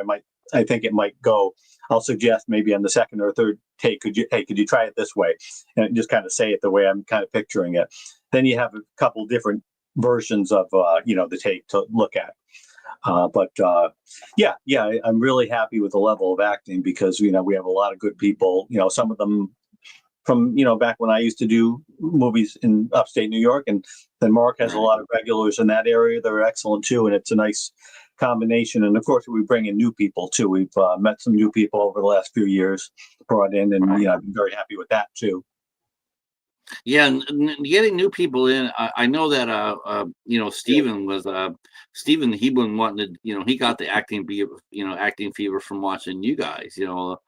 I think it might go, I'll suggest maybe on the second or third take, could you try it this way, and just kind of say it the way I'm kind of picturing it. Then you have a couple different versions of the take to look at. I'm really happy with the level of acting, because we have a lot of good people. Some of them from back when I used to do movies in upstate New York, and then Mark has a lot of regulars in that area that are excellent too, and it's a nice combination. And of course, we bring in new people too. We've met some new people over the last few years, brought in, and I've been very happy with that too. Yeah, and getting new people in. I know that Steven was Steven. He been wanting to, he got the acting fever from watching you guys. He's the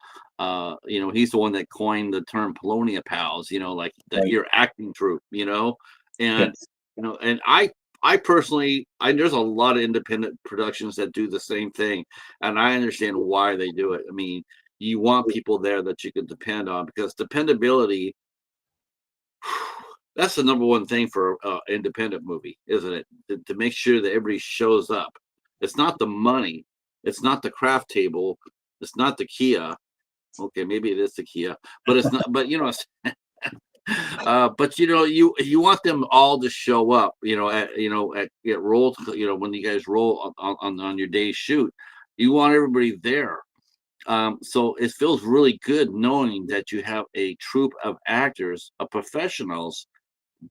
one that coined the term Polonia Pals. Like your acting troupe. And Yes. and I personally, there's a lot of independent productions that do the same thing, and I understand why they do it. I mean, you want people there that you can depend on, because dependability, that's the number one thing for independent movie, isn't it? To make sure that everybody shows up. It's not the money, it's not the craft table, it's not the Kia. Okay, maybe it is the Kia, but it's not. But but you want them all to show up. At roll. When you guys roll on your day's shoot, you want everybody there. So it feels really good knowing that you have a troupe of actors, of professionals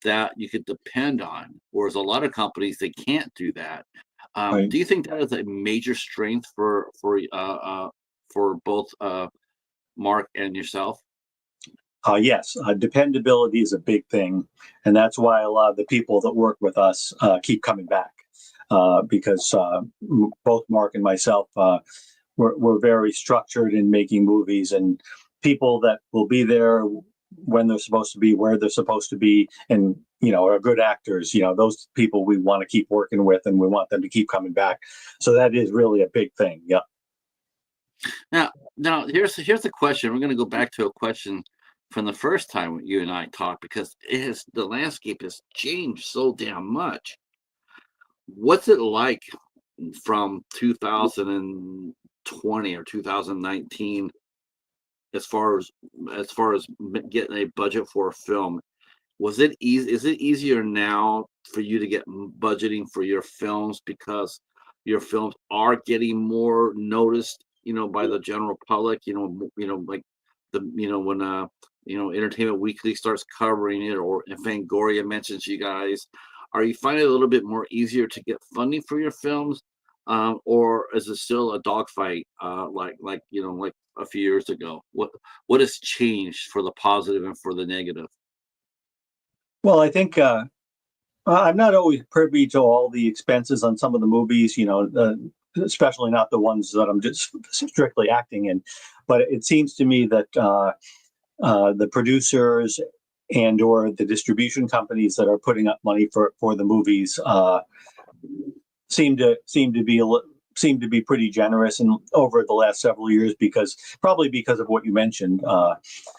that you could depend on. Whereas a lot of companies, they can't do that. Right. Do you think that is a major strength for both Mark and yourself? Yes, dependability is a big thing, and that's why a lot of the people that work with us keep coming back, because both Mark and myself, we're very structured in making movies, and people that will be there when they're supposed to be, where they're supposed to be, and are good actors. Those people we want to keep working with, and we want them to keep coming back. So that is really a big thing. Yeah. Now here's the question. We're going to go back to a question from the first time you and I talked, because the landscape has changed so damn much. What's it like from 2020 or 2019, as far as getting a budget for a film? Was it easy? Is it easier now for you to get budgeting for your films, because your films are getting more noticed, by the general public? Like when Entertainment Weekly starts covering it, or if Fangoria mentions you guys, are you finding it a little bit more easier to get funding for your films, or is it still a dogfight, like a few years ago? What has changed for the positive and for the negative? Well, I think I'm not always privy to all the expenses on some of the movies, especially not the ones that I'm just strictly acting in. But it seems to me that the producers and or the distribution companies that are putting up money for the movies seem to be pretty generous, and over the last several years, probably because of what you mentioned.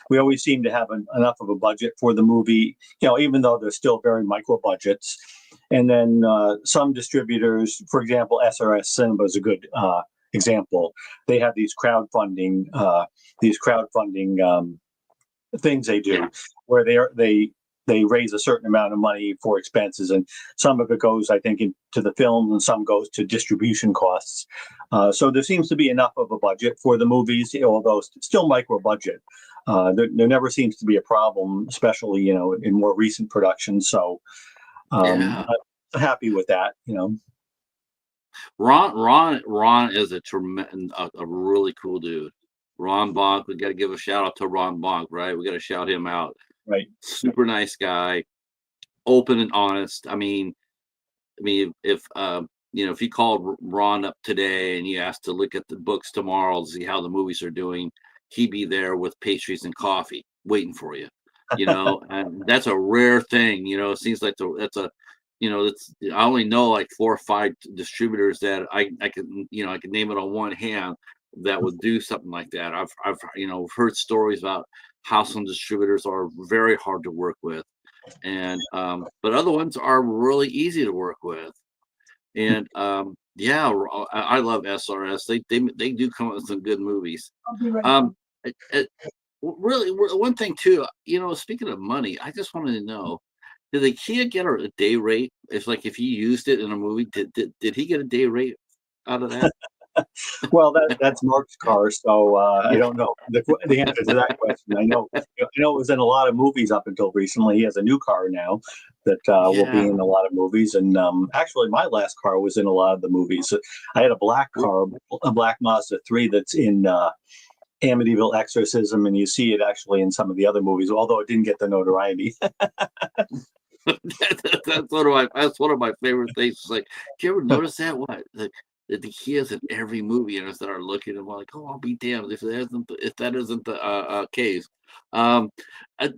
We always seem to have enough of a budget for the movie, even though they're still very micro budgets. And then some distributors, for example, SRS Cinema is a good example. They have these crowdfunding things they do, where they raise a certain amount of money for expenses, and some of it goes, I think, into the film, and some goes to distribution costs. So there seems to be enough of a budget for the movies, although still micro budget. There never seems to be a problem, especially in more recent productions. So I'm happy with that. Ron is a really cool dude. Ron Bonk, we got to give a shout out to Ron Bonk, right? We got to shout him out. Right. Super nice guy, open and honest. I mean, if you called Ron up today and you asked to look at the books tomorrow to see how the movies are doing, he'd be there with pastries and coffee waiting for you. And that's a rare thing. It seems like I only know like 4 or 5 distributors that I can name it on one hand, that would do something like that. I've heard stories about how some distributors are very hard to work with, and but other ones are really easy to work with. And yeah, I love SRS. They do come up with some good movies. Um, it, really, one thing too. Speaking of money, I just wanted to know: did the Kia get a day rate? It's like if he used it in a movie, did he get a day rate out of that? Well, that's Mark's car, so I don't know the answer to that question. I know it was in a lot of movies up until recently. He has a new car now that will be Yeah. in a lot of movies, and actually, my last car was in a lot of the movies. I had a black car, a black Mazda 3 that's in Amityville Exorcism, and you see it actually in some of the other movies, although it didn't get the notoriety. That's one of my favorite things. It's like, do you ever notice that? What the Kias in every movie, and I start looking, and I'm like, oh, I'll be damned if that isn't the case. Um, uh,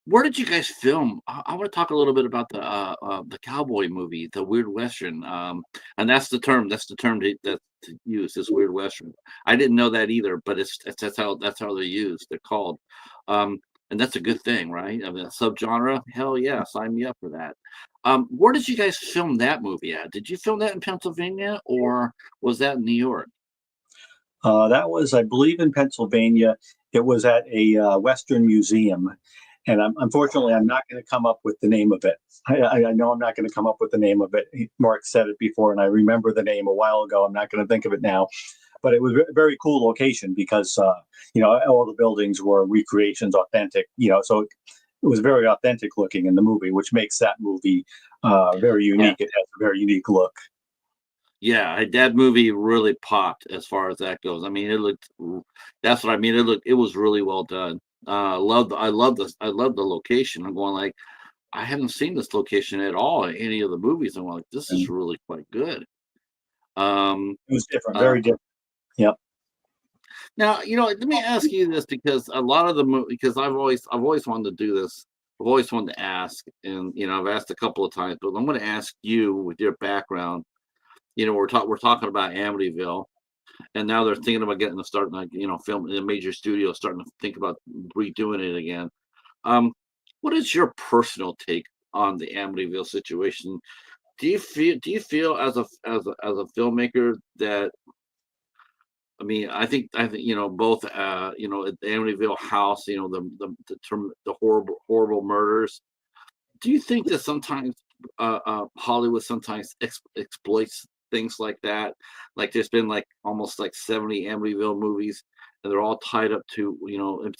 where did you guys film? I want to talk a little bit about the cowboy movie, the Weird Western. And that's the term. That's the term that's used is Weird Western. I didn't know that either, but that's how they're used. They're called. Um, and that's a good thing, right? I mean, a subgenre, hell yeah, sign me up for that. Where did you guys film that movie at? Did you film that in Pennsylvania or was that in New York? That was, I believe, in Pennsylvania. It was at a Western museum, and unfortunately, I'm not going to come up with the name of it. I know I'm not going to come up with the name of it. Mark said it before, and I remember the name a while ago. I'm not going to think of it now, but it was a very cool location because all the buildings were recreations, authentic. So it was very authentic looking in the movie, which makes that movie very Yeah. unique. It has a very unique look. Yeah, that movie really popped as far as that goes. I mean, that's what I mean. It was really well done. I love the location. I'm going like, I haven't seen this location at all in any of the movies. I'm like, this is And really quite good. Um, it was different, uh, very different. Yep. Now, let me ask you this because a lot of because I've always wanted to do this. I've always wanted to ask, and I've asked a couple of times, but I'm going to ask you with your background. We're talking about Amityville, and now they're thinking about getting to start like filming in a major studio, starting to think about redoing it again. Um, what is your personal take on the Amityville situation? Do you feel as a filmmaker that I think both at the Amityville house, the horrible murders. Do you think that sometimes Hollywood sometimes exploits things like that? Like there's been like almost like 70 Amityville movies, and they're all tied up to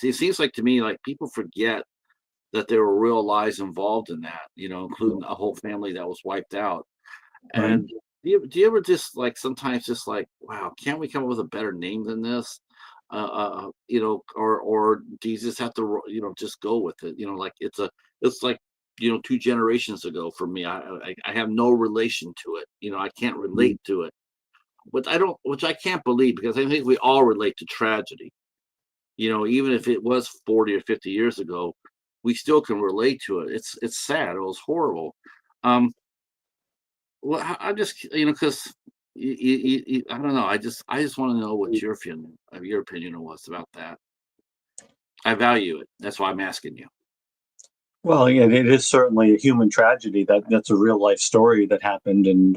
it seems like to me like people forget that there were real lives involved in that, including a whole family that was wiped out. Right. And do you ever just like sometimes just like, wow, can't we come up with a better name than this? Or do you just have to, just go with it? Like it's like, 2 generations ago for me. I have no relation to it. I can't Mhm. relate to it, which I can't believe because I think we all relate to tragedy. Even if it was 40 or 50 years ago, we still can relate to it. It's sad. It was horrible. Um, well, I just because I don't know. I just want to know what your opinion was about that. I value it. That's why I'm asking you. Well, yeah, it is certainly a human tragedy. That's a real life story that happened, and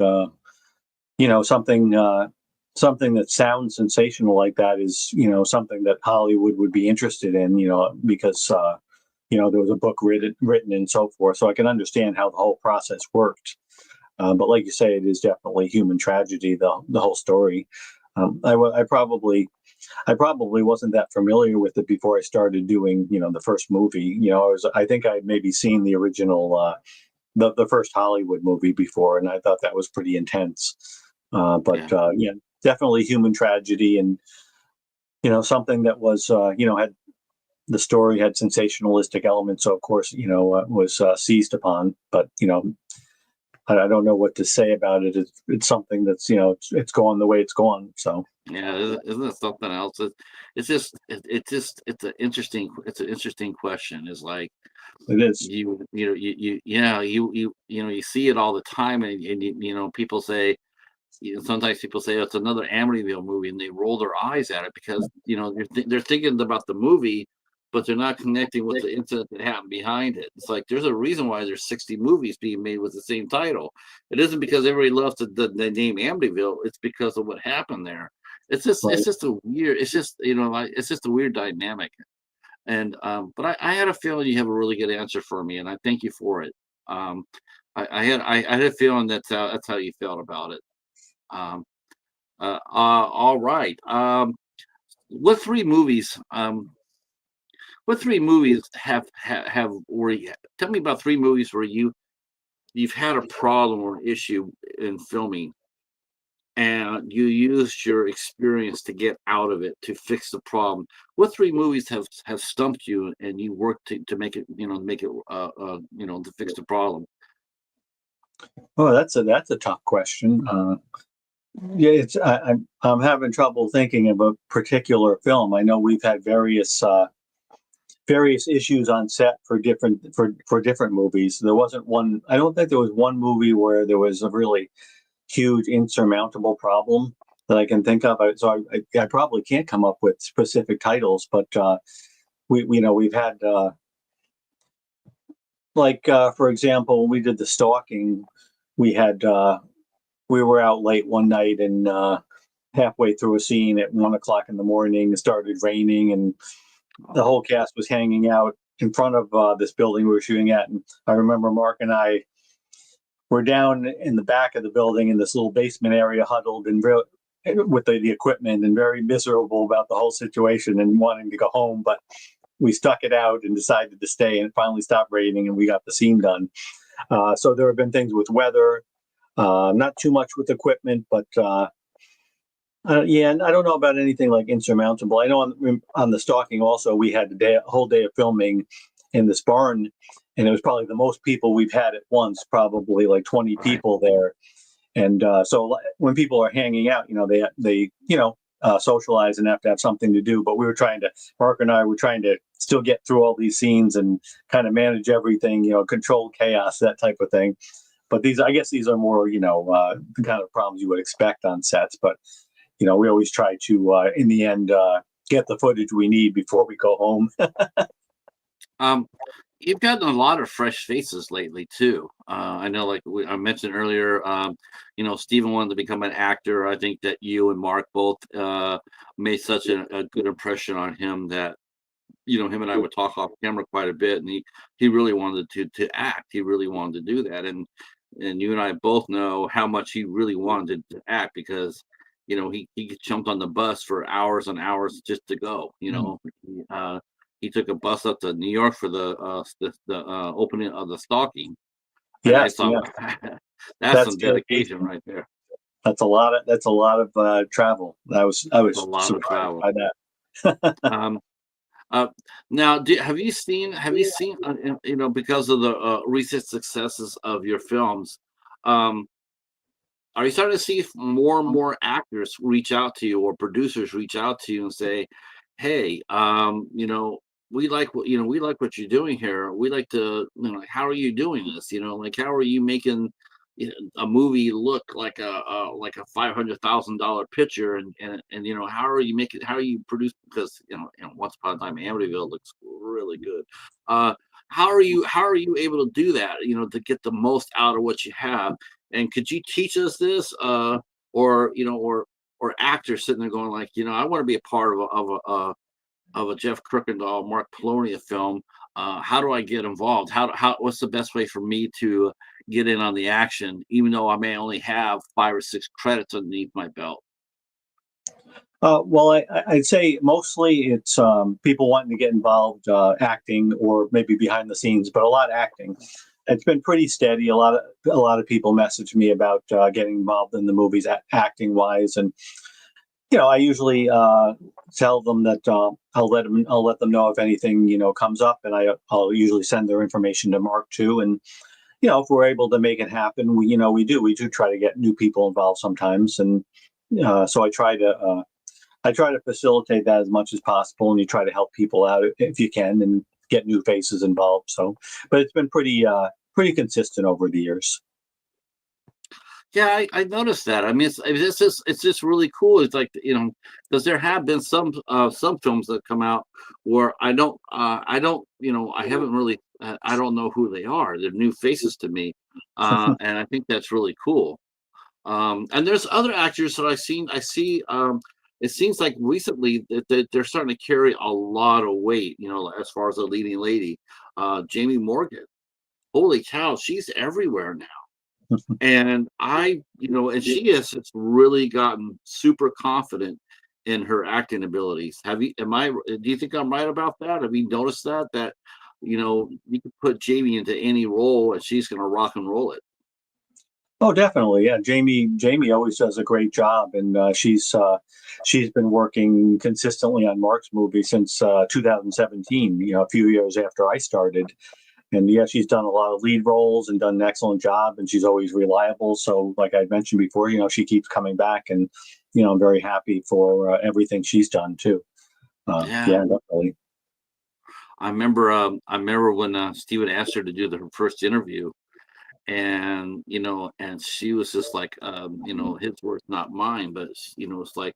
something that sounds sensational like that is something that Hollywood would be interested in. Because there was a book written and so forth. So I can understand how the whole process worked. But like you say, it is definitely human tragedy. The whole story. I probably wasn't that familiar with it before I started doing the first movie. I think I would maybe seen the original the first Hollywood movie before, and I thought that was pretty intense. But Yeah, yeah, definitely human tragedy, and something that was had the story had sensationalistic elements. So of course was seized upon. But I don't know what to say about it. It's something that's it's going the way it's going. So yeah. Isn't it something else? It's an interesting question. Is like it is. yeah, you see it all the time, and people say sometimes people say, "Oh, it's another Amityville movie," and they roll their eyes at it because, they're thinking about the movie, but they're not connecting with the incident that happened behind it. It's like there's a reason why there's 60 movies being made with the same title. It isn't because everybody loves the name Amityville. It's because of what happened there. It's Right. just a weird. It's just like it's just a weird dynamic. And but I had a feeling you have a really good answer for me, and I thank you for it. Um, I had a feeling that's how you felt about it. Um, all right. What three movies? What three movies have where tell me about three movies where you've had a problem or an issue in filming, and you used your experience to get out of it to fix the problem. What three movies have stumped you, and you worked to make it to fix the problem? Oh, that's a tough question. Yeah, I'm having trouble thinking of a particular film. I know we've had various issues on set for different movies. There wasn't one. I don't think there was one movie where there was a really huge insurmountable problem that I can think of. So I probably can't come up with specific titles, but we've had for example, we did the stalking. We had we were out late one night and halfway through a scene at 1 o'clock in the morning, it started raining and the whole cast was hanging out in front of this building we were shooting at. And I remember Mark and I were down in the back of the building in this little basement area, huddled and with the equipment and very miserable about the whole situation and wanting to go home. But we stuck it out and decided to stay, and it finally stopped raining and we got the scene done. So there have been things with weather, not too much with equipment, but yeah, and I don't know about anything like insurmountable. I know on the stalking also we had a whole day of filming in this barn, and it was probably the most people we've had at once, probably like 20 All right. people there. And so when people are hanging out, they socialize and have to have something to do. But Mark and I were trying to still get through all these scenes and kind of manage everything, control chaos, that type of thing. But I guess these are more, the kind of problems you would expect on sets. But we always try to, in the end, get the footage we need before we go home. Um, you've gotten a lot of fresh faces lately too. I know, like I mentioned earlier, Steven wanted to become an actor. I think that you and Mark both made such a good impression on him that him and I would talk off camera quite a bit, and he really wanted to act. He really wanted to do that, and you and I both know how much he really wanted to act because he jumped on the bus for hours and hours just to go. He took a bus up to New York for the opening of the stalking, and I Yes, thought, yeah, that's that's some dedication right there. that's a lot of travel. I A was lot of surprised travel. by that. Um, Now, have you seen because of the recent successes of your films, um, are you starting to see more and more actors reach out to you or producers reach out to you and say, "Hey, we like what you're doing here. We like to, like, how are you doing this? Like, how are you making a movie look like a $500,000 picture, and how are you making how are you produce because Once Upon a Time Amityville looks really good. Uh, how are you able to do that? To get the most out of what you have, and could you teach us this, or actors sitting there going like, I want to be a part of a Jeff Kirkendall, Mark Polonia film. How do I get involved? What's the best way for me to get in on the action, even though I may only have 5 or 6 credits underneath my belt? Well, I'd say mostly it's people wanting to get involved, acting or maybe behind the scenes, but a lot acting. It's been pretty steady. A lot of people message me about getting involved in the movies, acting wise, and I usually tell them that I'll let them know if anything comes up, and I'll usually send their information to Mark too. And if we're able to make it happen, we do try to get new people involved sometimes, and so I try to facilitate that as much as possible, and you try to help people out if you can, and get new faces involved. So, but it's been pretty consistent over the years. Yeah, I noticed that. I mean, it's just really cool. It's like, because there have been some films that come out where I haven't really I don't know who they are. They're new faces to me, and I think that's really cool. And there's other actors that I see. It seems like recently that they're starting to carry a lot of weight. As far as the leading lady, Jamie Morgan. Holy cow, she's everywhere now. And and she has just really gotten super confident in her acting abilities. Do you think I'm right about that? Have you noticed that, you can put Jamie into any role and she's going to rock and roll it? Oh, definitely. Yeah, Jamie always does a great job, and she's been working consistently on Mark's movie since 2017. A few years after I started, and yeah, she's done a lot of lead roles and done an excellent job, and she's always reliable. So, like I mentioned before, she keeps coming back, and I'm very happy for everything she's done too. Yeah. Yeah, definitely. I remember when Steven asked her to do her first interview, and she was just like, his words, not mine, but it's like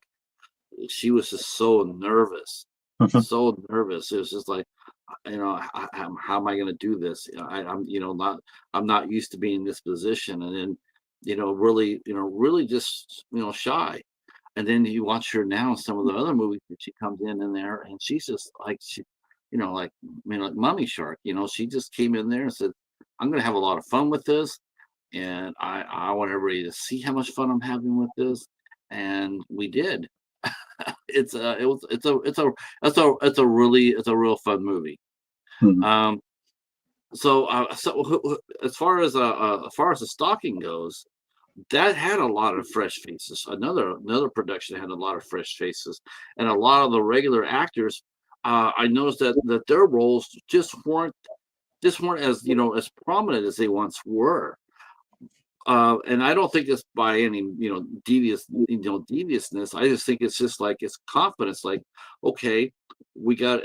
she was just so nervous, so nervous. It was just like, how am I going to do this? I'm not used to being in this position, and then, really just, shy. And then you watch her now in some of the other movies that she comes in there, and she's just like like, like Mummy Shark. She just came in there and said, "I'm going to have a lot of fun with this, and I want everybody to see how much fun I'm having with this." And we did. It's a real fun movie. Mhm. Um, so as far as the stalking goes, that had a lot of fresh faces. Another production had a lot of fresh faces, and a lot of the regular actors. I noticed that their roles just weren't as as prominent as they once were. And I don't think it's by any deviousness. I just think it's just like it's confidence. Like, okay, we got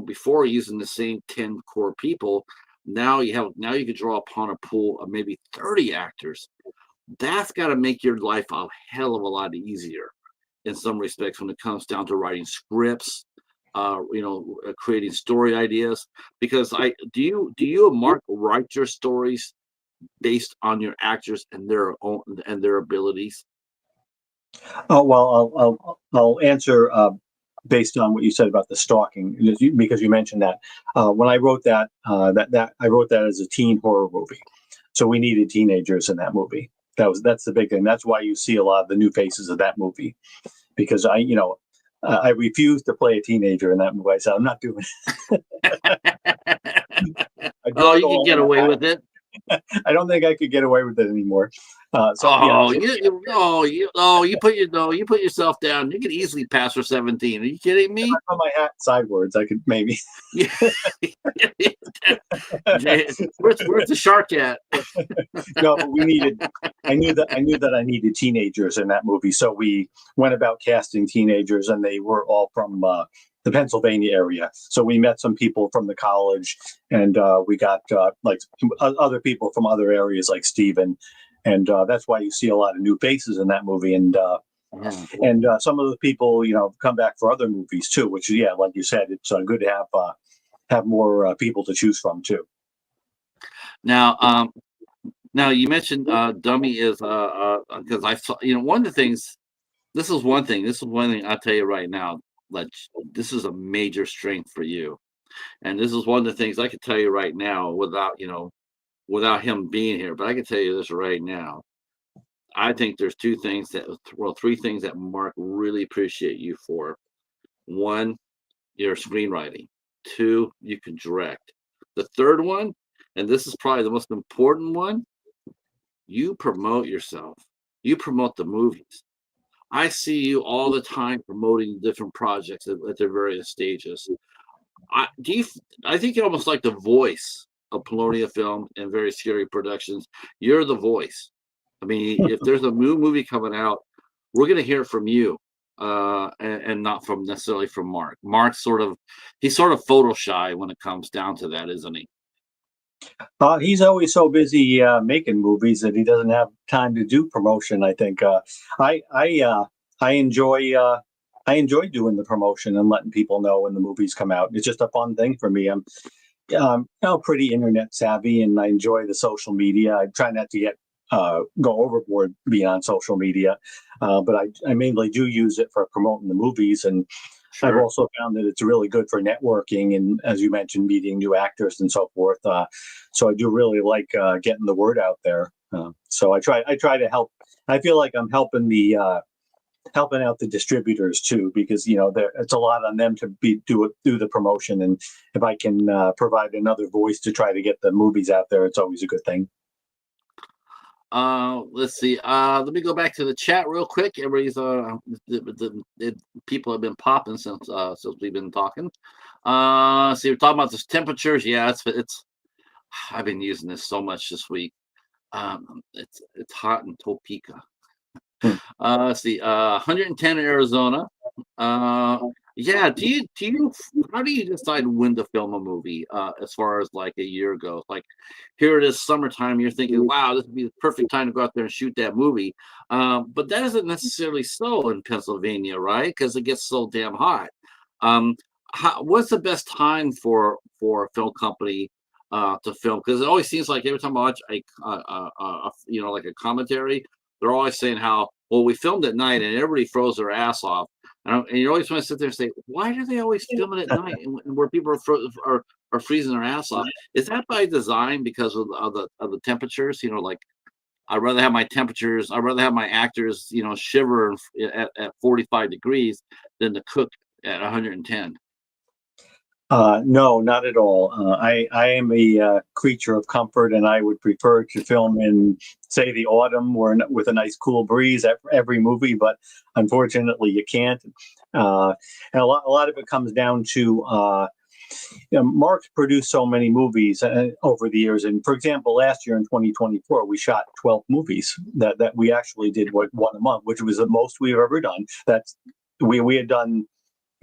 before using the same 10 core people. Now you can draw upon a pool of maybe 30 actors. That's got to make your life a hell of a lot easier in some respects when it comes down to writing scripts, creating story ideas. Because I do you and Mark write your stories based on your actors and their abilities? Oh well, I'll answer based on what you said about the stalking because you mentioned that when I wrote that I wrote that as a teen horror movie, so we needed teenagers in that movie. That's the big thing. That's why you see a lot of the new faces of that movie because I refused to play a teenager in that movie. I said I'm not doing it. I Oh, drug you can all get of away that. with it. I don't think I could get away with it anymore. So yeah, Oh, you put yourself down. You could easily pass for 17. Are you kidding if I me? put my hat sideways, I could maybe. Yeah. Where's the shark at? No, but we needed. I knew that I needed teenagers in that movie, so we went about casting teenagers, and they were all from the Pennsylvania area. So we met some people from the college, and we got like other people from other areas, like Steven. And that's why you see a lot of new faces in that movie, Yeah. and some of the people, come back for other movies too. Which, yeah, like you said, it's good to have more people to choose from too. Now, now you mentioned dummy is because I saw one of the things. This is one thing. This is one thing I'll tell you right now. Like, this is a major strength for you, and this is one of the things I can tell you right now without him being here. But I can tell you this right now. I think there's three things that Mark really appreciate you for. One, your screenwriting. Two, you can direct. The third one, and this is probably the most important one, you promote yourself. You promote the movies. I see you all the time promoting different projects at their various stages. I do you, I think you're almost like the voice of Polonia Film and very scary productions. You're the voice. I mean, if there's a new movie coming out, we're gonna hear it from you, and not from necessarily from Mark. He's sort of photo shy when it comes down to that, isn't he? He's always so busy making movies that he doesn't have time to do promotion. I think I I uh, I enjoy I enjoy doing the promotion and letting people know when the movies come out. It's just a fun thing for me. I'm pretty internet savvy, and I enjoy the social media. I try not to get go overboard being on social media, but I mainly do use it for promoting the movies. And I've Sure. also found that it's really good for networking and, as you mentioned, meeting new actors and so forth. So I do really like getting the word out there. So I try to help. I feel like I'm helping the helping out the distributors too, because it's a lot on them to do the promotion, and if I can provide another voice to try to get the movies out there, it's always a good thing. Let's see. Let me go back to the chat real quick. Everybody's people have been popping since we've been talking. See, we're talking about the temperatures. Yeah, it's. I've been using this so much this week. It's hot in Topeka. Hmm. Let's see. 110 in Arizona. Uh, yeah. Do you how do you decide when to film a movie? As far as like a year ago, like here it is summertime. You're thinking, wow, this would be the perfect time to go out there and shoot that movie. But that isn't necessarily so in Pennsylvania, right? Because it gets so damn hot. Um, what's the best time for a film company to film? Because it always seems like every time I watch like a commentary, they're always saying how, well, we filmed at night and everybody froze their ass off. And you always want to sit there and say, why do they always film it at night and where people are freezing their ass off? Is that by design because of the temperatures? Like I'd rather have my actors, shiver at 45 degrees than to cook at 110. No, not at all. I am a creature of comfort, and I would prefer to film in, say, the autumn or with a nice cool breeze at every movie. But unfortunately, you can't. And a lot of it comes down to Mark's produced so many movies over the years. And for example, last year in 2024, we shot 12 movies that we actually did one a month, which was the most we've ever done. That's we had done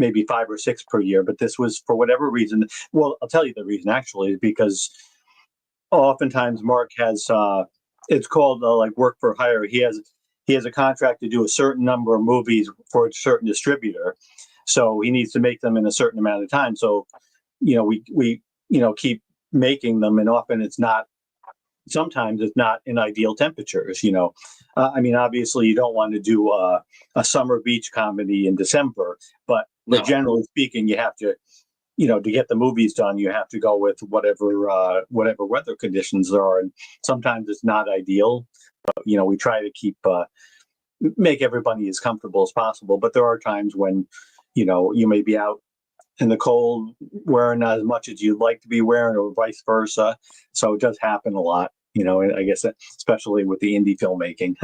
maybe 5 or 6 per year, but this was for whatever reason. Well, I'll tell you the reason actually, is because oftentimes Mark has it's called like work for hire. He has a contract to do a certain number of movies for a certain distributor, so he needs to make them in a certain amount of time. So we keep making them, and often it's not. Sometimes it's not in ideal temperatures. I mean, obviously you don't want to do a summer beach comedy in December, but No. generally speaking, you have to, to get the movies done, you have to go with whatever weather conditions there are, and sometimes it's not ideal. But we try to keep make everybody as comfortable as possible. But there are times when, you may be out in the cold wearing not as much as you'd like to be wearing, or vice versa. So it does happen a lot. And I guess especially with the indie filmmaking,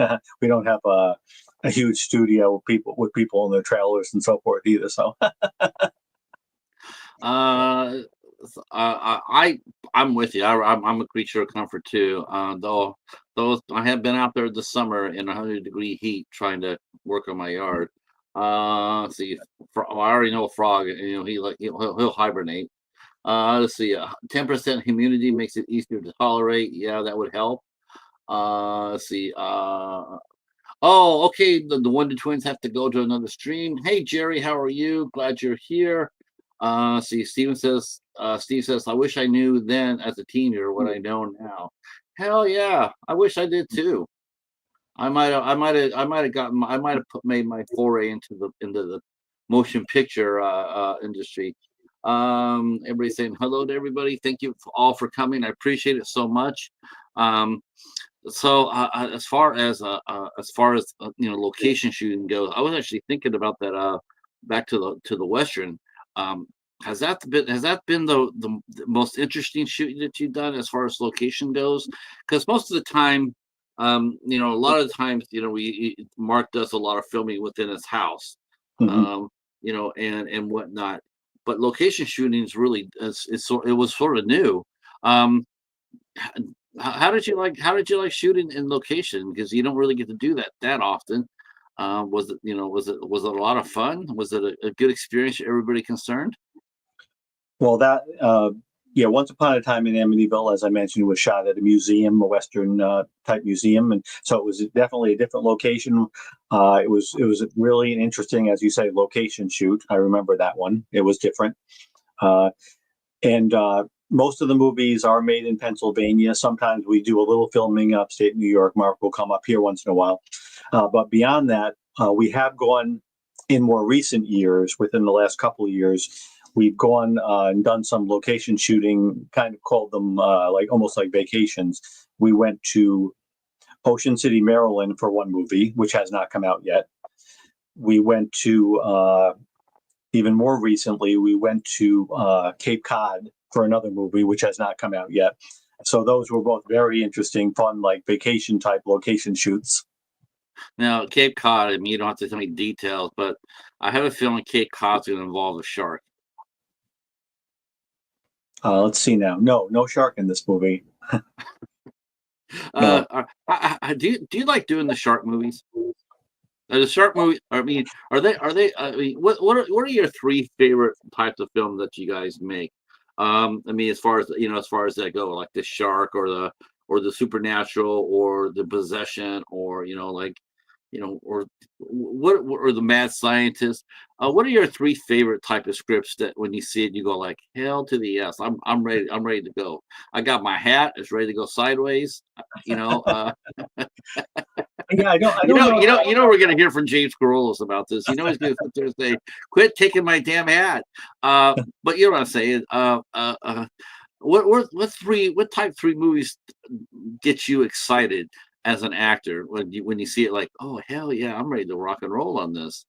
we don't have a huge studio with people in their trailers and so forth either. So Uh, I'm with you. I'm a creature of comfort too. Though I have been out there this summer in 100-degree heat trying to work on my yard. Let's see, I already know Frog. He'll hibernate. Let's see, 10% humidity makes it easier to tolerate. Yeah, that would help. Let's see. Oh, okay. The Wonder Twins have to go to another stream. Hey, Jerry, how are you? Glad you're here. See, Steve says, I wish I knew then as a teenager what I know now. Hell yeah, I wish I did too. I might have made my foray into the motion picture industry. Everybody's saying hello to everybody. Thank you all for coming. I appreciate it so much. Um, so as far as location shooting goes, I was actually thinking about that. Back to the western. Um, has that been the most interesting shooting that you've done as far as location goes? Because most of the time, a lot of the times, Mark does a lot of filming within his house, mhm. um, and whatnot. But location shooting is really it was sort of new. Um, how did you like shooting in location? Because you don't really get to do that often. Was it a lot of fun? Was it a good experience for everybody concerned? Well, yeah, Once Upon a Time in Amityville, as I mentioned, was shot at a museum, a Western type museum, and so it was definitely a different location. It was really an interesting, as you say, location shoot. I remember that one. It was different, uh, and most of the movies are made in Pennsylvania. Sometimes we do a little filming upstate New York. Mark will come up here once in a while, but beyond that, we have gone in more recent years, within the last couple of years, we've gone and done some location shooting, kind of called them like almost like vacations. We went to Ocean City, Maryland for one movie, which has not come out yet. We went to, even more recently, we went to Cape Cod for another movie, which has not come out yet. So those were both very interesting, fun, like vacation type location shoots. Now, Cape Cod, I mean, you don't have to tell me details, but I have a feeling Cape Cod's going to involve a shark. Let's see now. No, no shark in this movie. No. Do you like doing the shark movies? The shark movie. I mean, are they? I mean, what are your three favorite types of film that you guys make? I mean, as far as that go, like the shark or the supernatural or the possession or like or what or the mad scientist. What are your three favorite type of scripts that when you see it you go like hell to the yes, I'm ready to go. I got my hat, it's ready to go sideways. You know, Yeah, I don't know. we're gonna hear from James Carolus about this. He's gonna sit there and say, "Quit taking my damn hat." But you know what I'm saying. What type three movies get you excited as an actor when you see it like, oh hell yeah, I'm ready to rock and roll on this.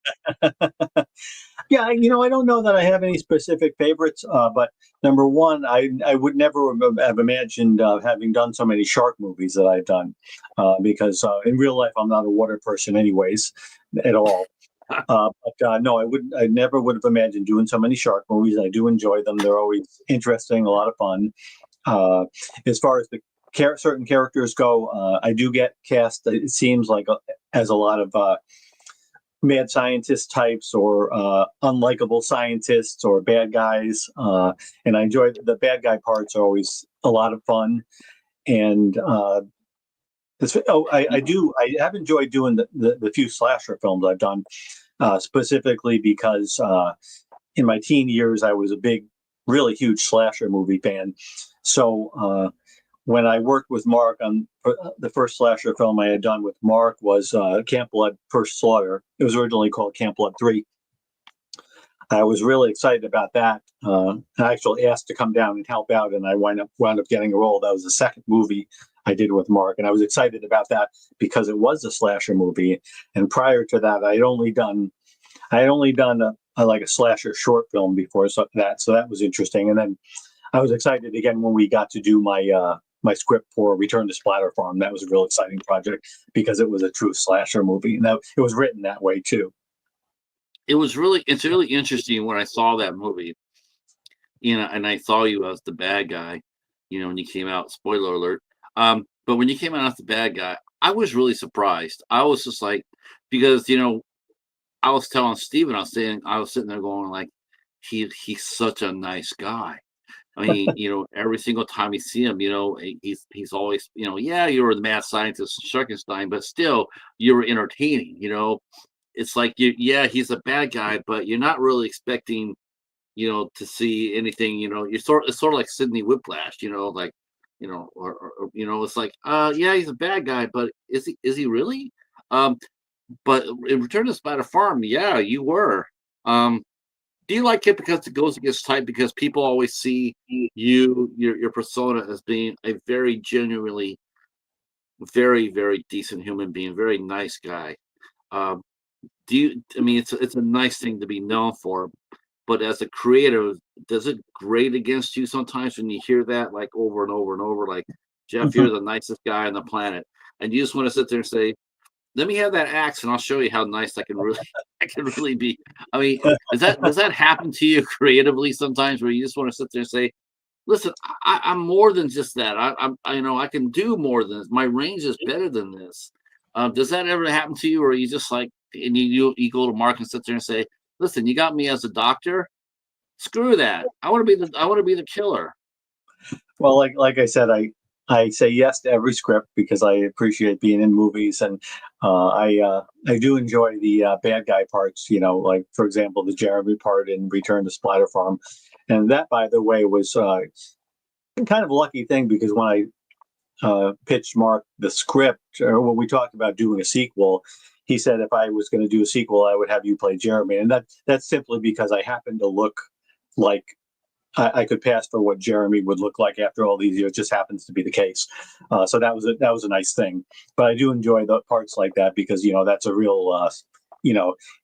Yeah, I don't know that I have any specific favorites, but number one, I would never have imagined having done so many shark movies that I've done, because in real life I'm not a water person, anyways, at all. But no, I never would have imagined doing so many shark movies. I do enjoy them; they're always interesting, a lot of fun. Uh, as far as the certain characters go, I do get cast. It seems like as a lot of mad scientist types or unlikable scientists or bad guys. And I enjoy the bad guy parts are always a lot of fun. And I have enjoyed doing the few slasher films I've done, specifically because in my teen years I was a big, really huge slasher movie fan. So when I worked with Mark on the first slasher film I had done with Mark was Camp Blood First Slaughter. It was originally called Camp Blood 3. I was really excited about that. I actually asked to come down and help out, and I wound up getting a role. That was the second movie I did with Mark, and I was excited about that because it was a slasher movie. And prior to that, I had only done like a slasher short film before so that was interesting. And then I was excited again when we got to do my script for Return to Splatter Farm. That was a real exciting project because it was a true slasher movie, and it was written that way too. It's really interesting when I saw that movie, and I saw you as the bad guy, when you came out. Spoiler alert. But when you came out as the bad guy, I was really surprised. I was just like, because I was telling Steven, I was sitting there going like, he's such a nice guy. I mean, every single time you see him, he's always, yeah, you were the mad scientist Frankenstein, but still you were entertaining. It's like yeah, he's a bad guy, but you're not really expecting, to see anything. It's sort of like Sidney Whiplash, like, or it's like, yeah, he's a bad guy, but is he really? But in Return to Spider Farm, yeah, you were. Do you like it because it goes against type? Because people always see your persona as being a very genuinely, very, very decent human being, very nice guy. Um, I mean, it's a nice thing to be known for, but as a creative, does it grate against you sometimes when you hear that like over and over and over, like, Jeff, you're the nicest guy on the planet, and you just want to sit there and say, let me have that axe and I'll show you how nice I can really I can really be. I mean, does that happen to you creatively sometimes where you just want to sit there and say, listen, I'm more than just that. I can do more than this. My range is better than this. Does that ever happen to you, or are you just like, and you go to Mark and sit there and say, listen, you got me as a doctor. Screw that. I want to be the killer. Well, like I said, I say yes to every script because I appreciate being in movies, and I do enjoy the bad guy parts. You know, like for example, the Jeremy part in Return to Splatter Farm, and that, by the way, was kind of a lucky thing because when I pitched Mark the script, or when we talked about doing a sequel, he said if I was going to do a sequel, I would have you play Jeremy, and that's simply because I happen to look like I could pass for what Jeremy would look like after all these years. Just happens to be the case. So that was a nice thing. But I do enjoy the parts like that because that's a real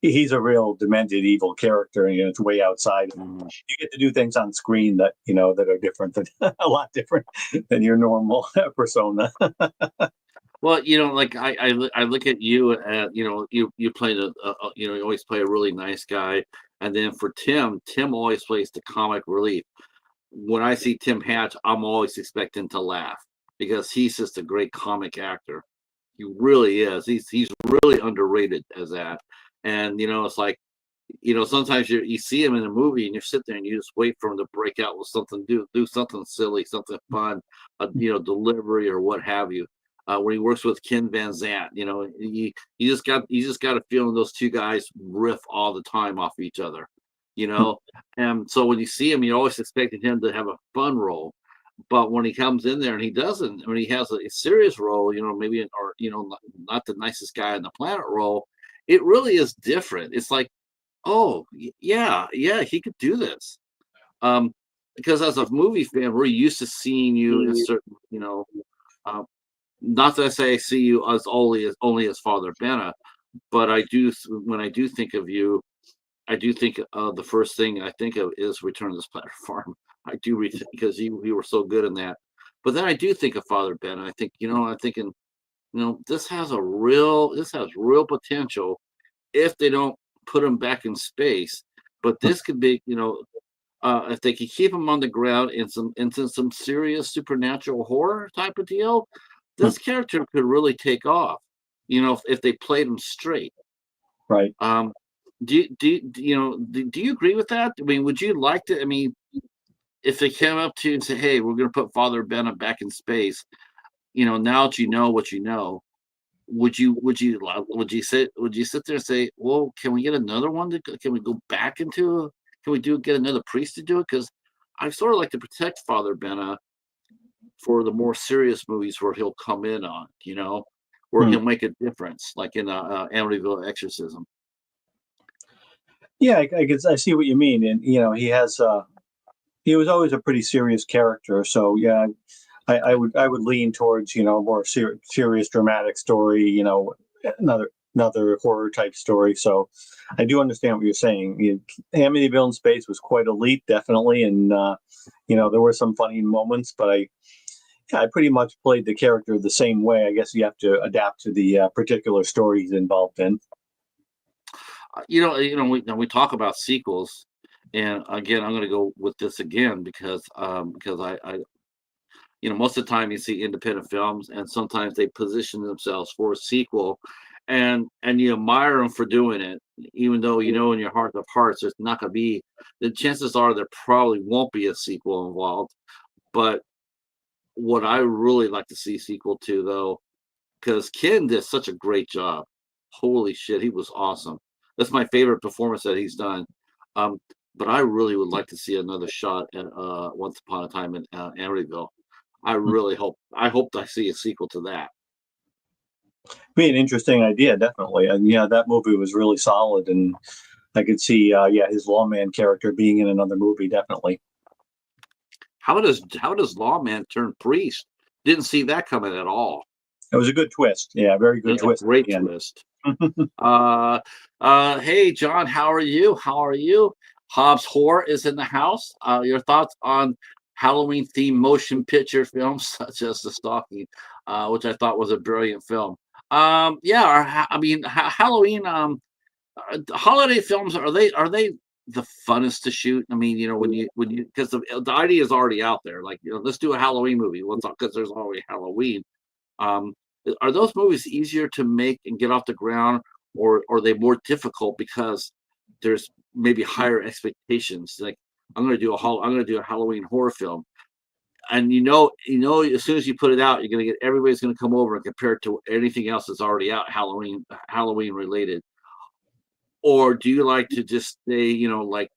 he's a real demented evil character, and it's way outside. Mhm. You get to do things on screen that that are different than a lot different than your normal persona. Well, like I look at you, you played you always play a really nice guy, and then for Tim always plays the comic relief. When I see Tim Hatch, I'm always expecting to laugh because he's just a great comic actor. He really is. He's really underrated as that. And it's like, sometimes you see him in a movie and you sit there and you just wait for him to break out with something, do something silly, something fun, delivery or what have you. When he works with Ken Van Zant, you just got a feeling those two guys riff all the time off each other, you know. And so when you see him, you're always expecting him to have a fun role. But when he comes in there and he doesn't, when he has a serious role, maybe or not the nicest guy on the planet role, it really is different. It's like, oh yeah, he could do this. Um, because as a movie fan, we're used to seeing you in certain, uh, not that I say I see you as only as Father Benna, but I do when I do think of you, I do think the first thing I think of is Return to the Splatter Farm. I do because you were so good in that. But then I do think of Father Ben, and I think I'm thinking this has real potential if they don't put him back in space. But this could be if they could keep him on the ground in some serious supernatural horror type of deal, this character could really take off. If they played him straight. Right. Do you agree with that? I mean, would you like to? I mean, if they came up to you and say, "Hey, we're going to put Father Benna back in space," now that you know what you know, would you sit there and say, "Well, can we get another one? Can we go back into? Can we get another priest to do it?" Because I sort of like to protect Father Benna for the more serious movies where he'll come in on, where Hmm. he'll make a difference, like in Amityville Exorcism. Yeah, I see what you mean, and he was always a pretty serious character. So yeah, I would lean towards a more serious dramatic story. Another horror type story. So I do understand what you're saying. Amityville in Space was quite elite, definitely, and there were some funny moments, but I pretty much played the character the same way. I guess you have to adapt to the particular story he's involved in. We talk about sequels, and again, I'm going to go with this again because most of the time you see independent films, and sometimes they position themselves for a sequel, and you admire them for doing it, even though in your heart of hearts there's not going to be. The chances are there probably won't be a sequel involved. But what I really like to see sequel to, though, because Ken did such a great job. Holy shit, he was awesome. That's my favorite performance that he's done. Um, but I really would like to see another shot at Once Upon a Time in Amityville. I hope I see a sequel to that. Be an interesting idea, definitely. And yeah, that movie was really solid, and I could see his lawman character being in another movie, definitely. How does Lawman turn priest? Didn't see that coming at all. It was a good twist. Yeah, very good A twist at great the end. twist. Hey John, how are you? How are you? Hobbs Horror is in the house. Your thoughts on Halloween themed motion picture films such as The Stalking, which I thought was a brilliant film. Yeah, I mean Halloween. Holiday films are they the funnest to shoot? I mean, when you because the idea is already out there. Like, let's do a Halloween movie. Let's because there's already Halloween. Um, are those movies easier to make and get off the ground, or are they more difficult because there's maybe higher expectations? Like, I'm going to do a Halloween horror film. and as soon as you put it out, you're gonna get everybody's gonna come over and compare it to anything else that's already out, Halloween related. Or do you like to just stay, avoid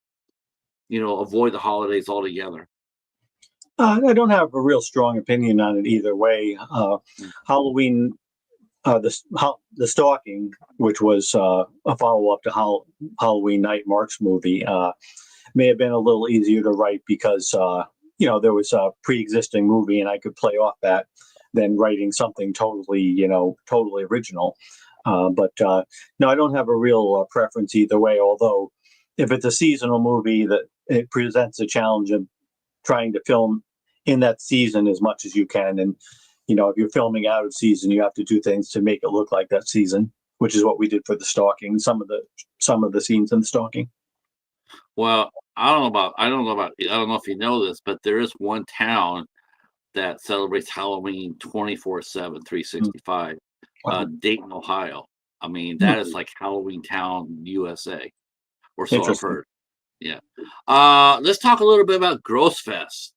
the holidays altogether? I don't have a real strong opinion on it either way. Halloween, the Stalking, which was a follow up to Halloween Night, Mark's movie, may have been a little easier to write because there was a pre-existing movie and I could play off that than writing something totally original. But no, I don't have a real preference either way. Although, if it's a seasonal movie, that it presents a challenge of trying to film in that season as much as you can. And if you're filming out of season, you have to do things to make it look like that season, which is what we did for the Stalking. Some of the scenes in the Stalking. Well, I don't know if you know this, but there is one town that celebrates Halloween 24/7, 365. Wow. Dayton, Ohio. I mean, that is like Halloween Town, USA, or so I've heard. Yeah. Let's talk a little bit about Gross Fest.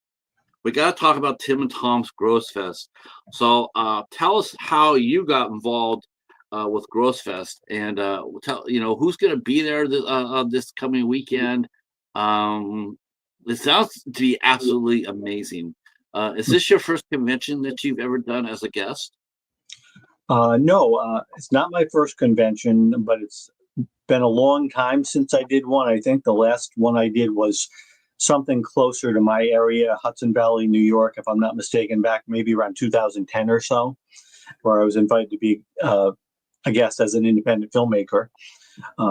We got to talk about Tim and Tom's Gross Fest. So tell us how you got involved with Gross Fest, and tell who's going to be there this coming weekend. It sounds to be absolutely amazing. Is this your first convention that you've ever done as a guest? No, it's not my first convention, but it's been a long time since I did one. I think the last one I did was something closer to my area, Hudson Valley, New York, if I'm not mistaken, back maybe around 2010 or so, where I was invited to be a guest as an independent filmmaker.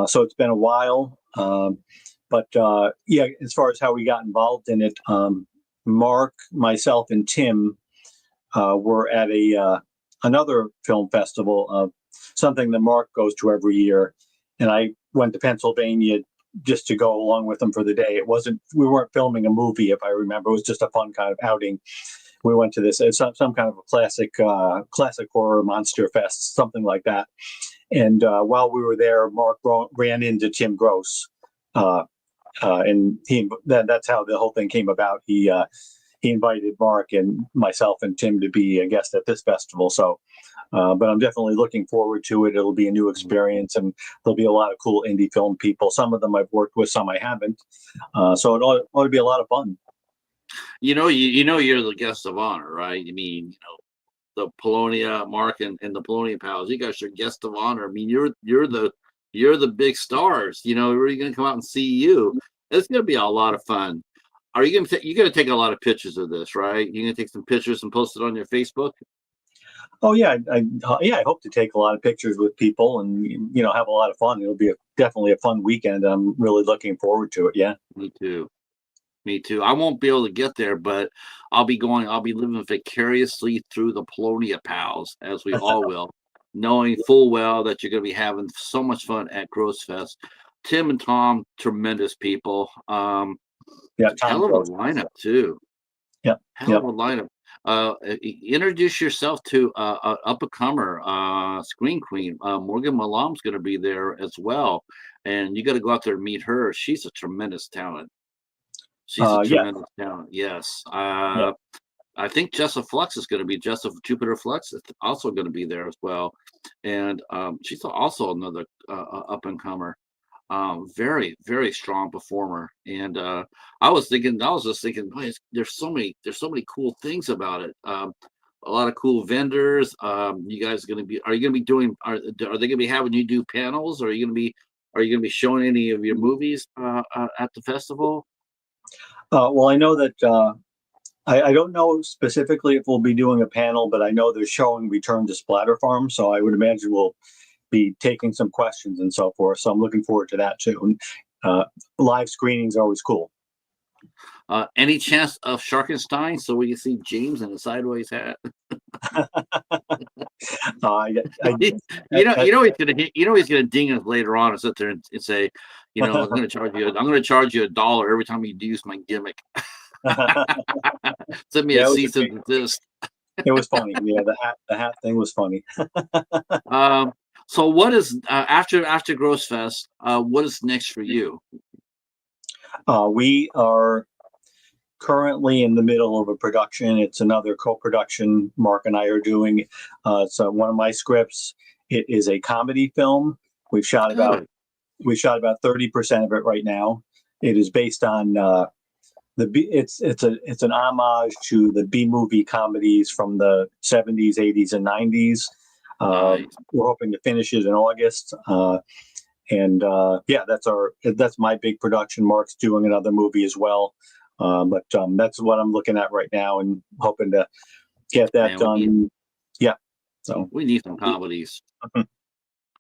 So it's been a while. But as far as how we got involved in it, Mark, myself, and Tim were at another film festival, something that Mark goes to every year. And I went to Pennsylvania just to go along with them for the day. We weren't filming a movie, if I remember. It was just a fun kind of outing. We went to this, some kind of a classic horror monster fest, something like that. And while we were there, Mark ran into Tim Gross. And that's how the whole thing came about. He invited Mark and myself and Tim to be a guest at this festival. So, but I'm definitely looking forward to it. It'll be a new experience, and there'll be a lot of cool indie film people. Some of them I've worked with, some I haven't. So it ought to be a lot of fun. You're the guest of honor, right? I mean, the Polonia, Mark, and the Polonia pals. You guys are guest of honor. I mean, you're the big stars. We're going to come out and see you. It's going to be a lot of fun. Are you going to take a lot of pictures of this, right? You're going to take some pictures and post it on your Facebook? Oh yeah, I hope to take a lot of pictures with people and have a lot of fun. It'll be definitely a fun weekend. I'm really looking forward to it. Yeah. Me too. I won't be able to get there, but I'll be living vicariously through the Polonia pals, as we all will, knowing full well that you're going to be having so much fun at Gross Fest. Tim and Tom, tremendous people. Hell of a lineup too. Yeah. Hell of a lineup. Introduce yourself to up-and-comer screen queen. Morgan Malam's going to be there as well, and you got to go out there and meet her. She's a tremendous talent. Yes. I think Joseph Jupiter Flux is also going to be there as well, and she's also another up-and-comer. Very, very strong performer. And I was just thinking, boy, there's so many cool things about it. A lot of cool vendors. You guys are you going to be doing? Are they going to be having you do panels? Or are you going to be showing any of your movies at the festival? Well, I know that I don't know specifically if we'll be doing a panel, but I know they're showing Return to Splatter Farm, so I would imagine we'll be taking some questions and so forth. So I'm looking forward to that too. Live screenings are always cool. Any chance of Sharkenstein so we can see James in a sideways hat? He's gonna ding us later on and sit there and say, I'm gonna charge you $1 every time you use my gimmick. Send me a cease and desist. It was funny. Yeah, the hat thing was funny. So what is after Gross Fest? What is next for you? We are currently in the middle of a production. It's another co-production Mark and I are doing. So one of my scripts, it is a comedy film. We've shot about Good. 30% of it right now. It is based on it's an homage to the B movie comedies from the 70s, 80s, and 90s. Nice. We're hoping to finish it in August. Yeah, that's my big production. Mark's doing another movie as well. But that's what I'm looking at right now and hoping to get that Man, done. Yeah. So we need some comedies. Mhm.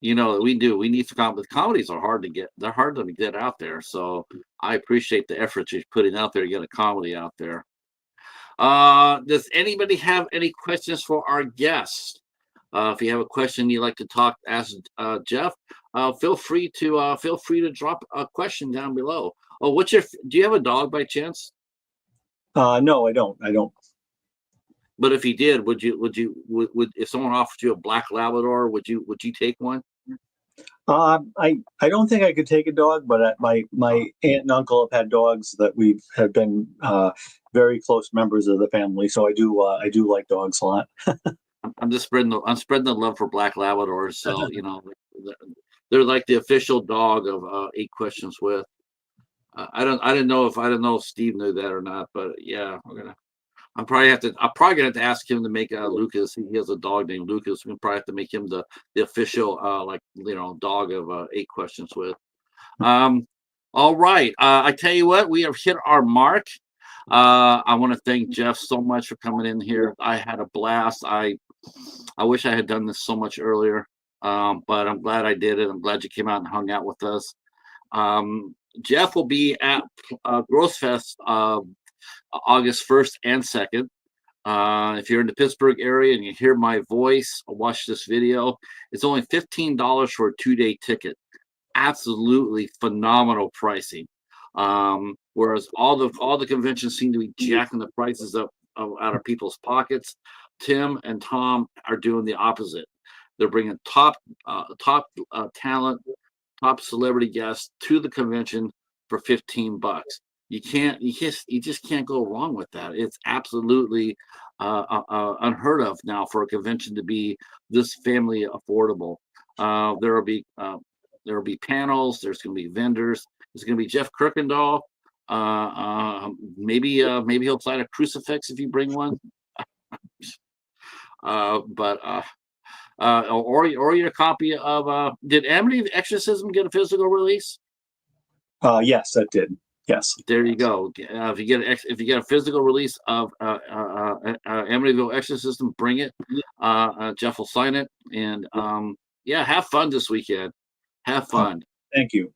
You know, we do. We need some comedies. Comedies are hard to get. They're hard to get out there. So I appreciate the effort you're putting out there to get a comedy out there. Does anybody have any questions for our guests? If you have a question you'd like to ask Jeff, feel free to drop a question down below. Oh, do you have a dog by chance? No, I don't. But if you did, would if someone offered you a black Labrador, would you take one? I don't think I could take a dog, but my aunt and uncle have had dogs that we have been very close members of the family. So I do like dogs a lot. I'm spreading the love for black Labradors. So you know, they're like the official dog of 8 Questions With. I don't know if Steve knew that or not, but yeah, I'm probably gonna have to ask him to make Lucas. He has a dog named Lucas. We'll probably have to make him the official dog of 8 Questions With. All right. I tell you what, we have hit our mark. I want to thank Jeff so much for coming in here. I had a blast. I wish I had done this so much earlier, but I'm glad I did it. I'm glad you came out and hung out with us. Jeff will be at Gross Fest August 1st and 2nd. If you're in the Pittsburgh area and you hear my voice or watch this video, it's only $15 for a 2-day ticket. Absolutely phenomenal pricing. Whereas all the conventions seem to be jacking the prices up out of people's pockets, Tim and Tom are doing the opposite. They're bringing top talent, top celebrity guests to the convention for $15. You just can't go wrong with that. It's absolutely unheard of now for a convention to be this family affordable. There will be panels. There's going to be vendors. There's going to be Jeff Kirkendall. Maybe he'll sign a crucifix if you bring one. Or your copy of did Amity the Exorcism get a physical release? Yes, that did. Yes. There you go. If you get a physical release of Amityville Exorcism, bring it. Jeff will sign it, and yeah, have fun this weekend. Have fun. Thank you.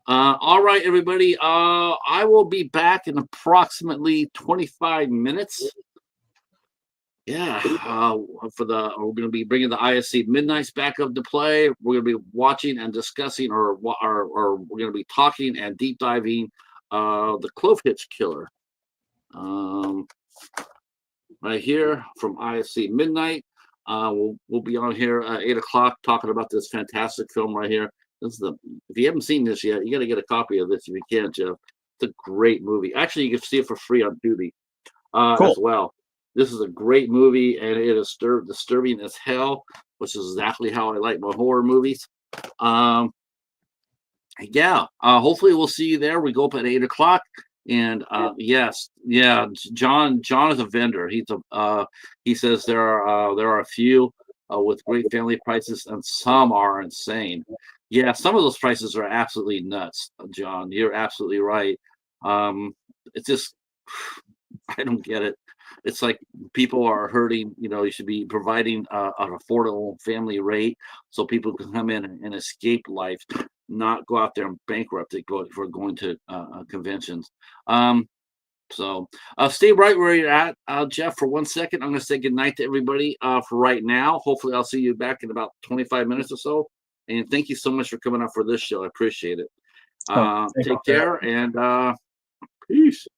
All right, everybody. I will be back in approximately 25 minutes. Yeah, we're going to be bringing the ISC Midnights back up to play. We're going to be watching and discussing, or we're going to be talking and deep diving the Clove Hitch Killer. Right here from ISC Midnight. We'll be on here at 8 o'clock talking about this fantastic film right here. If you haven't seen this yet, you got to get a copy of this if you can, Jeff. It's a great movie. Actually, you can see it for free on Tubi Cool. as well. This is a great movie, and it is disturbing as hell, which is exactly how I like my horror movies. Yeah, hopefully we'll see you there. We go up at 8 o'clock, and yes, yeah, John is a vendor. He says there are a few with great family prices, and some are insane. Yeah, some of those prices are absolutely nuts, John. You're absolutely right. It's just I don't get it. It's like people are hurting. You know, you should be providing an affordable family rate so people can come in and escape life, not go out there and bankrupt for going to conventions. So stay right where you're at, Jeff, for 1 second. I'm going to say goodnight to everybody for right now. Hopefully I'll see you back in about 25 minutes or so. And thank you so much for coming out for this show. I appreciate it. Take care and peace.